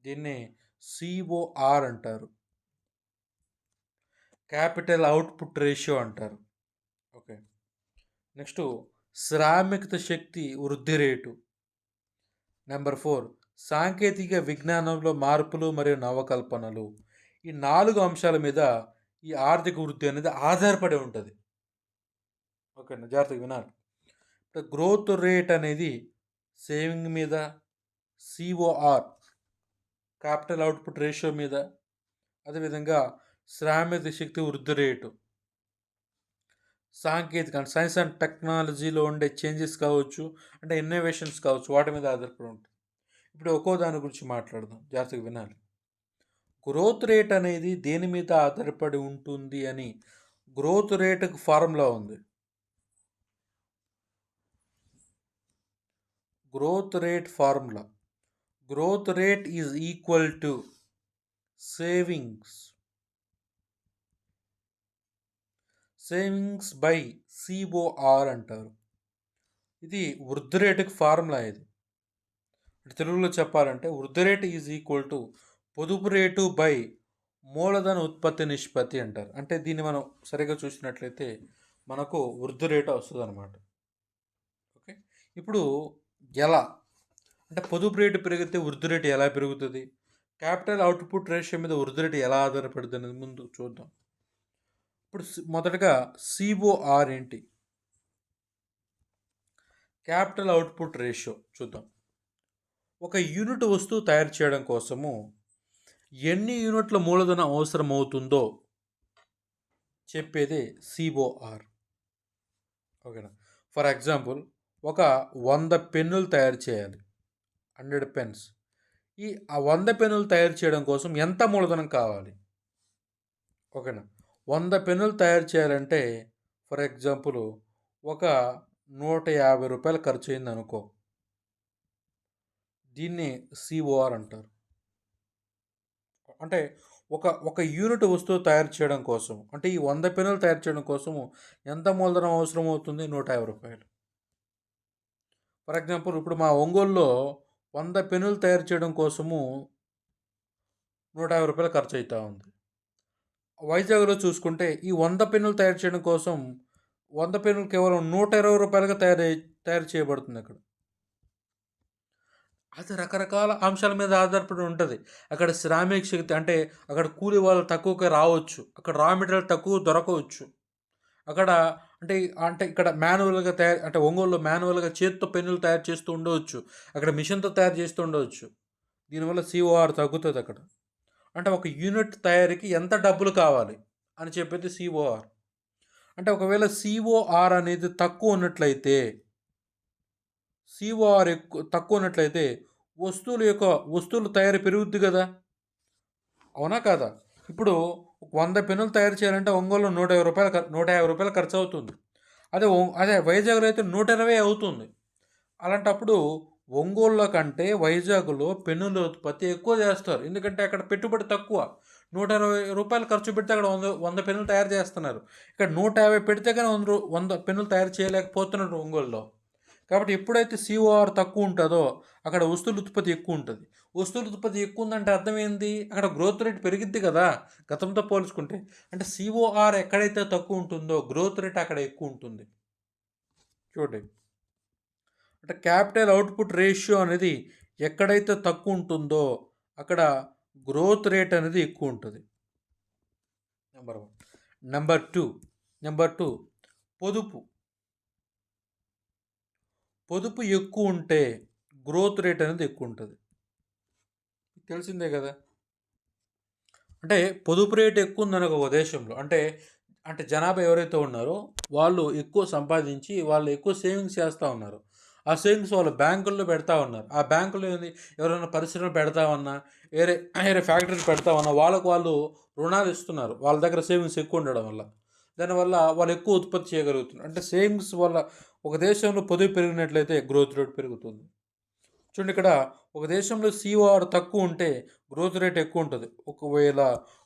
దీన్ని COR అంటారు. క్యాపిటల్ అవుట్పుట్ రేషియో అంటారు. ఓకే. నెక్స్ట్ శ్రామిక శక్తి వృద్ధి రేటు. నెంబర్ 4 సాంకేతిక విజ్ఞానంలో మార్పులు మరియు నవకల్పనలు. ఈ 4 అంశాల మీద ఈ ఆర్థిక వృద్ధి అనేది ఆధారపడి ఉంటుంది. ఓకేనా, జాగ్రత్తగా వినాలి. గ్రోత్ రేట్ అనేది సేవింగ్ మీద, COR క్యాపిటల్ అవుట్పుట్ రేషియో మీద, అదేవిధంగా శ్రామిక శక్తి వృద్ధి రేటు, సాంకేతిక సైన్స్ అండ్ టెక్నాలజీలో ఉండే చేంజెస్ కావచ్చు, అంటే ఇన్నోవేషన్స్ కావచ్చు, వాటి మీద ఆధారపడి ఉంటుంది. ఇప్పుడు ఒక్కో దాని గురించి మాట్లాడదాం, జాగ్రత్తగా వినాలి. గ్రోత్ రేట్ అనేది దేని మీద ఆధారపడి ఉంటుంది అని గ్రోత్ రేటుకు ఫార్ములా ఉంది. Growth rate formula, growth rate is equal to savings by COR అంటారు. ఇది వృద్ధి రేటుకి ఫార్ములా. ఇది తెలుగులో చెప్పాలంటే వృద్ధి రేటు ఈజ్ ఈక్వల్ టు పొదుపు రేటు బై మూలధన ఉత్పత్తి నిష్పత్తి అంటారు. అంటే దీన్ని మనం సరిగ్గా చూసినట్లయితే మనకు వృద్ధి రేటు వస్తుంది అన్నమాట. ఓకే. ఇప్పుడు ఎలా అంటే పొదుపు రేటు పెరిగితే వృద్ధి రేటు ఎలా పెరుగుతుంది, క్యాపిటల్ అవుట్పుట్ రేషియో మీద వృద్ధి రేటు ఎలా ఆధారపడుతుంది అనేది ముందు చూద్దాం. ఇప్పుడు మొదటగా COR ఏంటి, క్యాపిటల్ అవుట్పుట్ రేషియో చూద్దాం. ఒక యూనిట్ వస్తువు తయారు చేయడం కోసము ఎన్ని యూనిట్ల మూలధనం అవసరం అవుతుందో చెప్పేదే COR. ఓకేనా. ఫర్ ఎగ్జాంపుల్ ఒక 100 పెన్నులు తయారు చేయాలి, 100 పెన్స్. ఈ 100 పెన్నులు తయారు చేయడం కోసం ఎంత మూలధనం కావాలి? ఓకేనా. 100 పెన్నులు తయారు చేయాలంటే ఫర్ ఎగ్జాంపుల్ ఒక 150 రూపాయలు ఖర్చు అయింది అనుకో, దీన్ని COR అంటారు. అంటే ఒక యూనిట్ వస్తువు తయారు చేయడం కోసం, అంటే ఈ 100 పెన్నులు తయారు చేయడం కోసము ఎంత మూలధనం అవసరం అవుతుంది? 150 రూపాయలు. ఫర్ ఎగ్జాంపుల్ ఇప్పుడు మా ఒంగోలులో 100 పెన్నులు తయారు చేయడం కోసము 150 రూపాయలు ఖర్చు అవుతూ ఉంది. వైజాగ్లో చూసుకుంటే ఈ 100 పెన్నులు తయారు చేయడం కోసం 100 పెన్నులు కేవలం రూ. 120 తయారు చేయబడుతుంది అక్కడ. అది రకరకాల అంశాల మీద ఆధారపడి ఉంటుంది. అక్కడ శ్రామిక శక్తి అంటే అక్కడ కూలి వాళ్ళు తక్కువగా రావచ్చు. అక్కడ రా మెటీరియల్ తక్కువ దొరకవచ్చు. అక్కడ అంటే అంటే ఇక్కడ మాన్యువల్‌గా అంటే ఒంగోలులో మాన్యువల్‌గా చేత్తో పెన్నులు తయారు చేస్తూ ఉండవచ్చు. అక్కడ మిషన్‌తో తయారు చేస్తూ ఉండవచ్చు. దీనివల్ల సీఓఆర్ తగ్గుతదక్కడ. అంటే ఒక యూనిట్ తయారీకి ఎంత డబ్బులు కావాలి అని చెప్పేది సీఓఆర్. అంటే ఒకవేళ సీఓఆర్ అనేది తక్కువ ఉన్నట్లయితే వస్తువుల తయారీ పెరుగుద్ది కదా! అవునా కాదా? ఇప్పుడు 100 పెన్నులు తయారు చేయాలంటే ఒంగోలులో రూ. 150 ఖర్చవుతుంది. అదే వైజాగ్‌లో అయితే 120 అవుతుంది. అలాంటప్పుడు ఒంగోలులో కంటే వైజాగ్‌లో పెన్నుల ఉత్పత్తి ఎక్కువ చేస్తారు. ఎందుకంటే అక్కడ పెట్టుబడి తక్కువ. రూ. 120 ఖర్చు పెడితే అక్కడ 100 పెన్నులు తయారు చేస్తున్నారు. ఇక్కడ 150 పెడితే గాని 100 పెన్నులు తయారు చేయలేకపోతున్నారు ఒంగోలులో. కాబట్టి ఎప్పుడైతే సీఓఆర్ తక్కువ ఉంటుందో అక్కడ వస్తువుల ఉత్పత్తి ఎక్కువ ఉంటుంది. వస్తువుల ఉత్పత్తి ఎక్కువ ఉందంటే అర్థం ఏంది? అక్కడ గ్రోత్ రేట్ పెరిగిద్ది కదా గతంతో పోల్చుకుంటే. అంటే సీఓఆర్ ఎక్కడైతే తక్కువ ఉంటుందో గ్రోత్ రేట్ అక్కడ ఎక్కువ ఉంటుంది. చూడండి, అంటే క్యాపిటల్ అవుట్పుట్ రేషియో అనేది ఎక్కడైతే తక్కువ ఉంటుందో అక్కడ గ్రోత్ రేట్ అనేది ఎక్కువ ఉంటుంది. నెంబర్ 1. నెంబర్ టూ పొదుపు. పొదుపు ఎక్కువ ఉంటే గ్రోత్ రేట్ అనేది ఎక్కువ ఉంటుంది. తెలిసిందే కదా. అంటే పొదుపు రేటు ఎక్కువ ఉందని ఒక దేశంలో అంటే అంటే జనాభా ఎవరైతే ఉన్నారో వాళ్ళు ఎక్కువ సంపాదించి వాళ్ళు ఎక్కువ సేవింగ్స్ చేస్తూ ఉన్నారు. ఆ సేవింగ్స్ వాళ్ళు బ్యాంకుల్లో పెడతా ఉన్నారు. ఆ బ్యాంకులో ఏంది, ఎవరైనా పరిశ్రమ పెడతామన్నా వేరే వేరే ఫ్యాక్టరీలు పెడతామన్నా వాళ్ళు రుణాలు ఇస్తున్నారు. వాళ్ళ దగ్గర సేవింగ్స్ ఎక్కువ ఉండడం వల్ల. దానివల్ల వాళ్ళు ఎక్కువ ఉత్పత్తి చేయగలుగుతున్నారు. అంటే సేవింగ్స్ వల్ల ఒక దేశంలో పొదుపు పెరిగినట్లయితే గ్రోత్ రేట్ పెరుగుతుంది. చూడండి, ఇక్కడ ఒక దేశంలో సీఓఆర్ తక్కువ ఉంటే గ్రోత్ రేట్ ఎక్కువ ఉంటుంది. ఒకవేళ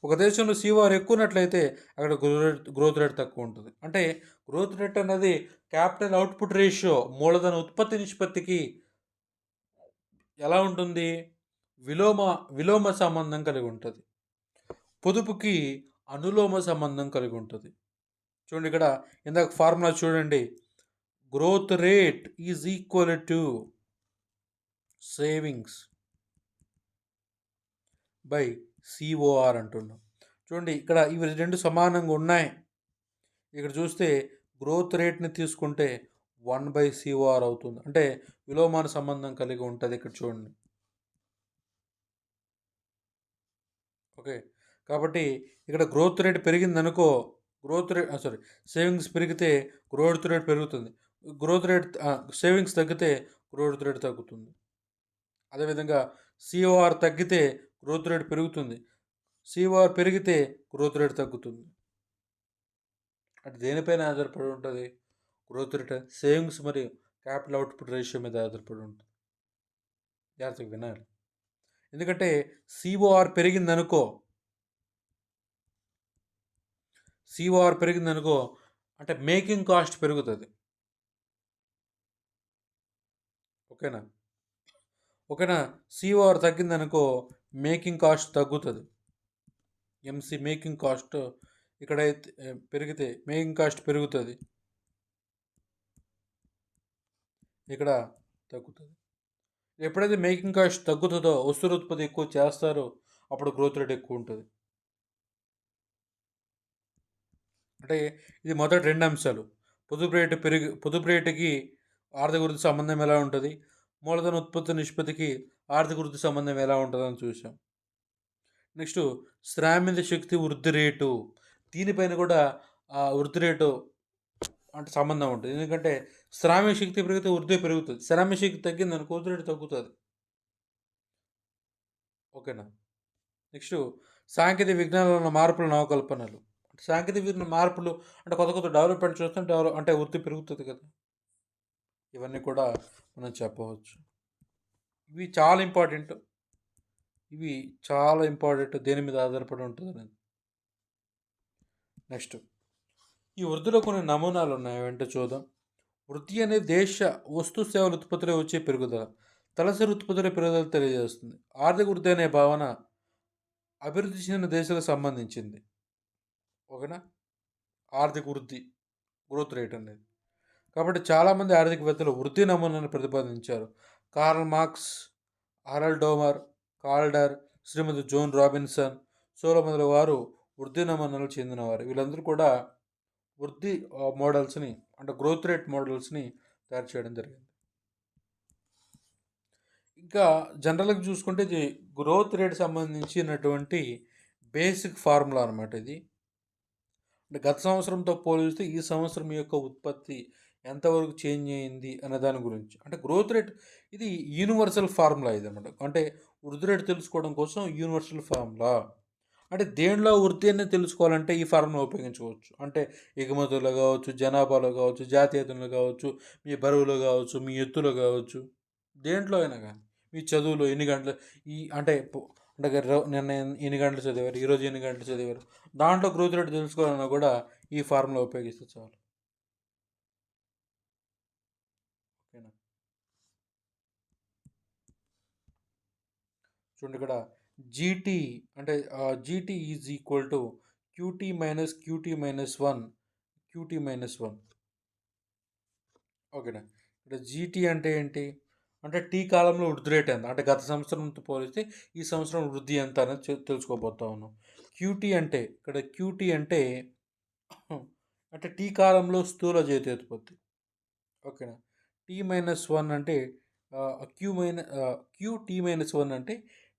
ఒక దేశంలో సీఓఆర్ ఎక్కువ ఉన్నట్లయితే అక్కడ గ్రోత్ రేట్ తక్కువ ఉంటుంది. అంటే గ్రోత్ రేట్ అనేది క్యాపిటల్ అవుట్పుట్ రేషియో మూలధన ఉత్పత్తి నిష్పత్తికి ఎలా ఉంటుంది? విలోమ విలోమ సంబంధం కలిగి ఉంటుంది. పొదుపుకి అనులోమ సంబంధం కలిగి ఉంటుంది. చూడండి, ఇక్కడ ఇందాక ఫార్ములా చూడండి. Growth rate is equal to savings by COR అంటున్నాం. చూడండి, ఇక్కడ ఇవి రెండు సమానంగా ఉన్నాయి. ఇక్కడ చూస్తే గ్రోత్ రేట్ని తీసుకుంటే 1/COR అవుతుంది. అంటే విలోమాన సంబంధం కలిగి ఉంటుంది. ఇక్కడ చూడండి. ఓకే, కాబట్టి ఇక్కడ గ్రోత్ రేట్ పెరిగిందనుకో సేవింగ్స్ పెరిగితే గ్రోత్ రేట్ పెరుగుతుంది. సేవింగ్స్ తగ్గితే గ్రోత్ రేట్ తగ్గుతుంది. అదేవిధంగా సిఓఆర్ తగ్గితే గ్రోత్ రేట్ పెరుగుతుంది. సిఓఆర్ పెరిగితే గ్రోత్ రేట్ తగ్గుతుంది. అంటే దేనిపైన ఆధారపడి ఉంటుంది? గ్రోత్ రేట్ సేవింగ్స్ మరియు క్యాపిటల్ అవుట్పుట్ రేషియో మీద ఆధారపడి ఉంటుంది. జాగ్రత్తగా వినాలి. ఎందుకంటే సిఓఆర్ పెరిగిందనుకో అంటే మేకింగ్ కాస్ట్ పెరుగుతుంది. ఓకేనా. సిఓఆర్ తగ్గిందనుకో మేకింగ్ కాస్ట్ తగ్గుతుంది. ఎంసీ మేకింగ్ కాస్ట్ ఇక్కడైతే పెరిగితే మేకింగ్ కాస్ట్ పెరుగుతుంది, ఇక్కడ తగ్గుతుంది. ఎప్పుడైతే మేకింగ్ కాస్ట్ తగ్గుతుందో వస్తువుల ఉత్పత్తి ఎక్కువ చేస్తారో అప్పుడు గ్రోత్ రేట్ ఎక్కువ ఉంటుంది. అంటే ఇది మొదటి రెండు అంశాలు. పొదుపు రేటుకి ఆర్థిక వృద్ధి సంబంధం ఎలా ఉంటుంది, మూలధన ఉత్పత్తి నిష్పత్తికి ఆర్థిక వృద్ధి సంబంధం ఎలా ఉంటుందని చూసాం. నెక్స్ట్ శ్రామిక శక్తి వృద్ధి రేటు, దీనిపైన కూడా వృద్ధి రేటు అంటే సంబంధం ఉంటుంది. ఎందుకంటే శ్రామిక శక్తి పెరిగితే వృద్ధి పెరుగుతుంది. శ్రామిక శక్తి తగ్గిందనుకో వృద్ధి రేటు తగ్గుతుంది. ఓకేనా. నెక్స్ట్ సాంకేతిక విజ్ఞానంలో ఉన్న మార్పులు, నవకల్పనలు. సాంకేతిక విజ్ఞాన మార్పులు అంటే కొత్త డెవలప్మెంట్ చూస్తుంటే అంటే వృద్ధి పెరుగుతుంది కదా. ఇవన్నీ కూడా మనం చెప్పవచ్చు. ఇవి చాలా ఇంపార్టెంట్ దేని మీద ఆధారపడి ఉంటుంది అనేది. నెక్స్ట్ ఈ వృద్ధిలో కొన్ని నమూనాలు ఉన్నాయి, వెంట చూద్దాం. వృద్ధి అనేది దేశ వస్తు సేవల ఉత్పత్తిలో వచ్చే పెరుగుదల, తలసరి ఉత్పత్తుల పెరుగుదల తెలియజేస్తుంది. ఆర్థిక వృద్ధి అనే భావన అభివృద్ధి చెందిన దేశాలకు సంబంధించింది. ఓకేనా. ఆర్థిక వృద్ధి గ్రోత్ రేట్ అనేది. కాబట్టి చాలామంది ఆర్థికవేత్తలు వృద్ధి నమూనాను ప్రతిపాదించారు. కార్ల్ మార్క్స్, హారల్డ్ డోమర్, కాల్డర్, శ్రీమతి జోన్ రాబిన్సన్, సోలో వారు వృద్ధి నమూనాలు చెందినవారు. వీళ్ళందరూ కూడా వృద్ధి మోడల్స్ని, అంటే గ్రోత్ రేట్ మోడల్స్ని తయారు చేయడం జరిగింది. ఇంకా జనరల్గా చూసుకుంటే ఇది గ్రోత్ రేట్ సంబంధించినటువంటి బేసిక్ ఫార్ములా అనమాట ఇది. అంటే గత సంవత్సరంతో పోలిస్తే ఈ సంవత్సరం యొక్క ఉత్పత్తి ఎంతవరకు చేంజ్ అయింది అనే దాని గురించి. అంటే గ్రోత్ రేట్ ఇది యూనివర్సల్ ఫార్ములా ఇది అనమాట. అంటే వృద్ధి రేటు తెలుసుకోవడం కోసం యూనివర్సల్ ఫార్ములా. అంటే దేనిలో వృద్ధి అనేది తెలుసుకోవాలంటే ఈ ఫార్ములా ఉపయోగించుకోవచ్చు. అంటే ఎగుమతులు కావచ్చు, జనాభాలో కావచ్చు, జాతీయతలో కావచ్చు, మీ బరువులో కావచ్చు, మీ ఎత్తులో కావచ్చు, దేంట్లో అయినా కానీ, మీ చదువులో ఎన్ని గంటలు అంటే నిన్న ఎన్ని గంటలు చదివారు, ఈరోజు ఎన్ని గంటలు చదివారు, దాంట్లో గ్రోత్ రేట్ తెలుసుకోవాలన్నా కూడా ఈ ఫార్ములా ఉపయోగిస్తే చాలు. ఓకేనా? చూడండి ఇక్కడ జీటీ అంటే GT is equal to QT minus QT minus one, QT minus one. ఓకేనా? ఇక్కడ జీటీ అంటే ఏంటి అంటే టీ కాలంలో వృద్ధి రేట్ ఎంత, అంటే గత సంవత్సరంతో పోలిస్తే ఈ సంవత్సరం వృద్ధి ఎంత అనేది తెలుసుకోబోతా ఉన్నాం. క్యూటీ అంటే ఇక్కడ క్యూటీ అంటే అంటే టీ కాలంలో స్థూల ఉత్పత్తి. ఓకేనా? టీ మైనస్ వన్ అంటే క్యూ టీ మైనస్ వన్ అంటే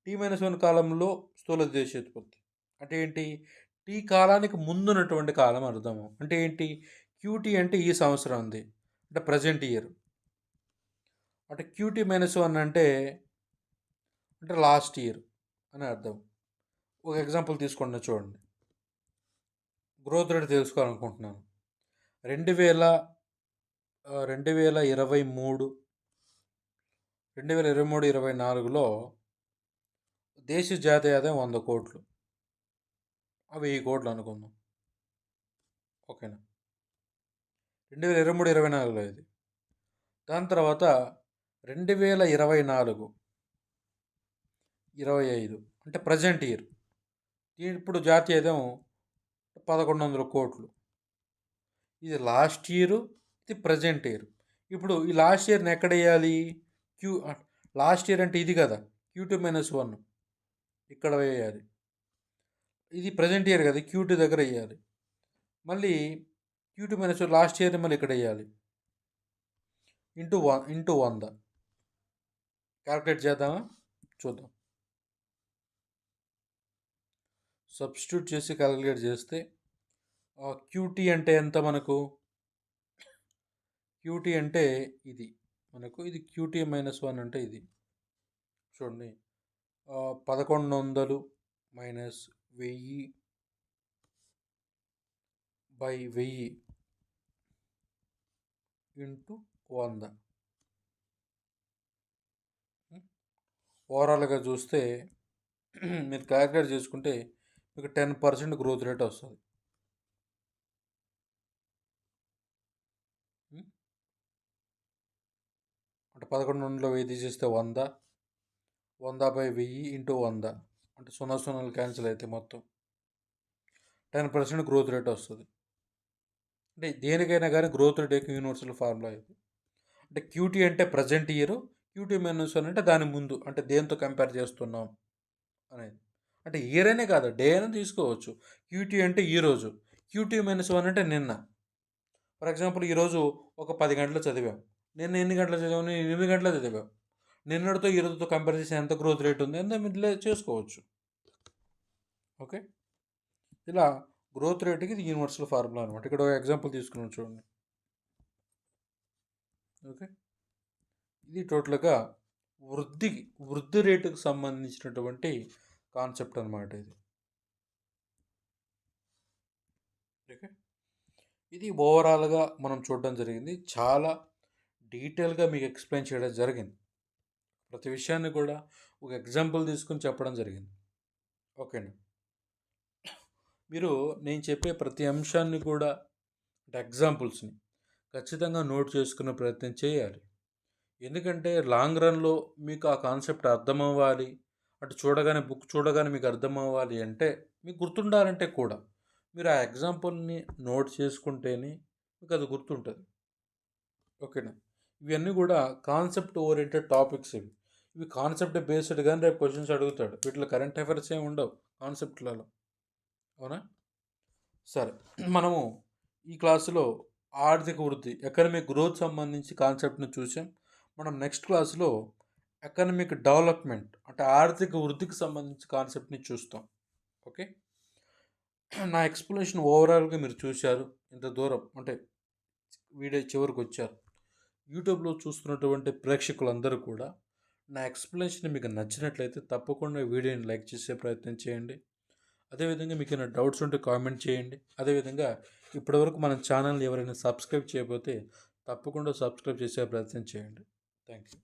టీ మైనస్ వన్ కాలంలో స్థూల ఉత్పత్తి అంటే ఏంటి, టీ కాలానికి ముందున్నటువంటి కాలం అర్థము. అంటే ఏంటి, క్యూటీ అంటే ఈ సంవత్సరం ఉంది, అంటే ప్రజెంట్ ఇయర్. అంటే క్యూటీ మైనస్ వన్ అంటే లాస్ట్ ఇయర్ అని అర్థం. ఒక ఎగ్జాంపుల్ తీసుకుంటే చూడండి, గ్రోత్ రేట్ తెలుసుకోవాలనుకుంటున్నాను. 2023 2023-24లో దేశ జాతీయ ఆదాయం 100 కోట్లు, 1000 కోట్లు అనుకుందాం. ఓకేనా? 2023-24లో ఇది. దాని తర్వాత 2024-25 అంటే ప్రజెంట్ ఇయర్, ఇప్పుడు జాతీయ ఆదాయం 1100 కోట్లు. ఇది లాస్ట్ ఇయర్, ఇది ప్రజెంట్ ఇయర్. ఇప్పుడు ఈ లాస్ట్ ఇయర్ని ఎక్కడ వేయాలి, లాస్ట్ ఇయర్ అంటే ఇది కదా, Q2 - 1 ఇక్కడ వేయాలి. ఇది ప్రజెంట్ ఇయర్ కదా, Q2 దగ్గర వేయాలి. మళ్ళీ Q2 - 1 లాస్ట్ ఇయర్ని మళ్ళీ ఇక్కడ వేయాలి, ఇంటూ 100. క్యాల్కులేట్ చేద్దామా, చూద్దాం. సబ్స్టిట్యూట్ చేసి క్యాలిక్యులేట్ చేస్తే క్యూటీ అంటే ఎంత మనకు, క్యూటీ అంటే ఇది మనకు, ఇది క్యూటీ -1 అంటే ఇది చూడండి, 1100 మైనస్ 1000 బై 1000 ఇంటూ 100. ఓవరాల్గా చూస్తే మీరు క్యాల్కులేట్ చేసుకుంటే మీకు 10% గ్రోత్ రేట్ వస్తుంది. అంటే 1100లో 1000 తీసేస్తే 100, 100/1000 ఇంటూ 100 అంటే 0 క్యాన్సిల్ అయితే మొత్తం 10% గ్రోత్ రేట్ వస్తుంది. అంటే దేనికైనా కానీ గ్రోత్ రేట్ యొక్క యూనివర్సల్ ఫార్ములా ఇది. అంటే క్యూటీ అంటే ప్రజెంట్ ఇయర్, Q2 - 1 అంటే దాని ముందు, అంటే దేంతో కంపేర్ చేస్తున్నాం అనేది. అంటే ఇయర్ అనే కాదు, డే అయినా తీసుకోవచ్చు. క్యూటీ అంటే ఈరోజు, Q2 - 1 అంటే నిన్న. ఫర్ ఎగ్జాంపుల్ ఈరోజు ఒక 10 గంటలు చదివాం, నిన్న ఎన్ని గంటలు చదివాము, 8 గంటలు చదివాం. నిన్నటితో ఈరోజుతో కంపేర్ చేసి ఎంత గ్రోత్ రేట్ ఉంది ఎంత మీరు చేసుకోవచ్చు. ఓకే, ఇలా గ్రోత్ రేట్కి ఇది యూనివర్సల్ ఫార్ములా అనమాట. ఇక్కడ ఒక ఎగ్జాంపుల్ తీసుకున్నాం చూడండి. ఓకే, ఇది టోటల్గా వృద్ధి రేటుకు సంబంధించినటువంటి కాన్సెప్ట్ అనమాట ఇది. ఓకే, ఇది ఓవరాల్గా మనం చూడడం జరిగింది. చాలా డీటెయిల్గా మీకు ఎక్స్ప్లెయిన్ చేయడం జరిగింది. ప్రతి విషయాన్ని కూడా ఒక ఎగ్జాంపుల్ తీసుకుని చెప్పడం జరిగింది. ఓకేనా? మీరు నేను చెప్పే ప్రతి అంశాన్ని కూడా అంటే ఎగ్జాంపుల్స్ని ఖచ్చితంగా నోట్ చేసుకునే ప్రయత్నం చేయాలి. ఎందుకంటే లాంగ్ రన్లో మీకు ఆ కాన్సెప్ట్ అర్థం అవ్వాలి, అటు చూడగానే బుక్ చూడగానే మీకు అర్థం అవ్వాలి అంటే, మీకు గుర్తుండాలంటే కూడా మీరు ఆ ఎగ్జాంపుల్ని నోట్ చేసుకుంటేనే మీకు అది గుర్తుంటుంది. ఓకేనా? ఇవన్నీ కూడా కాన్సెప్ట్ ఓరియంటెడ్ టాపిక్స్ ఇవి. ఇవి కాన్సెప్ట్ బేస్డ్ కానీ రేపు క్వశ్చన్స్ అడుగుతాడు. వీటిలో కరెంట్ అఫైర్స్ ఏమి ఉండవు కాన్సెప్ట్లలో. అవునా? సరే, మనము ఈ క్లాసులో ఆర్థిక వృద్ధి ఎకనమిక్ గ్రోత్ సంబంధించి కాన్సెప్ట్ని చూసాం. మనం నెక్స్ట్ క్లాసులో ఎకనమిక్ డెవలప్మెంట్ అంటే ఆర్థిక వృద్ధికి సంబంధించి కాన్సెప్ట్ని చూస్తాం. ఓకే, నా ఎక్స్ప్లెనేషన్ ఓవరాల్గా మీరు చూశారు. ఇంత దూరం అంటే వీడియో చివరికి వచ్చారు. యూట్యూబ్లో చూస్తున్నటువంటి ప్రేక్షకులందరూ కూడా నా ఎక్స్ప్లెనేషన్ మీకు నచ్చినట్లయితే తప్పకుండా వీడియోని లైక్ చేసే ప్రయత్నం చేయండి. అదేవిధంగా మీకు ఏమైనా డౌట్స్ ఉంటే కామెంట్ చేయండి. అదేవిధంగా ఇప్పటివరకు మన ఛానల్ని ఎవరైనా సబ్స్క్రైబ్ చేయకపోతే తప్పకుండా సబ్స్క్రైబ్ చేసే ప్రయత్నం చేయండి. Thank you.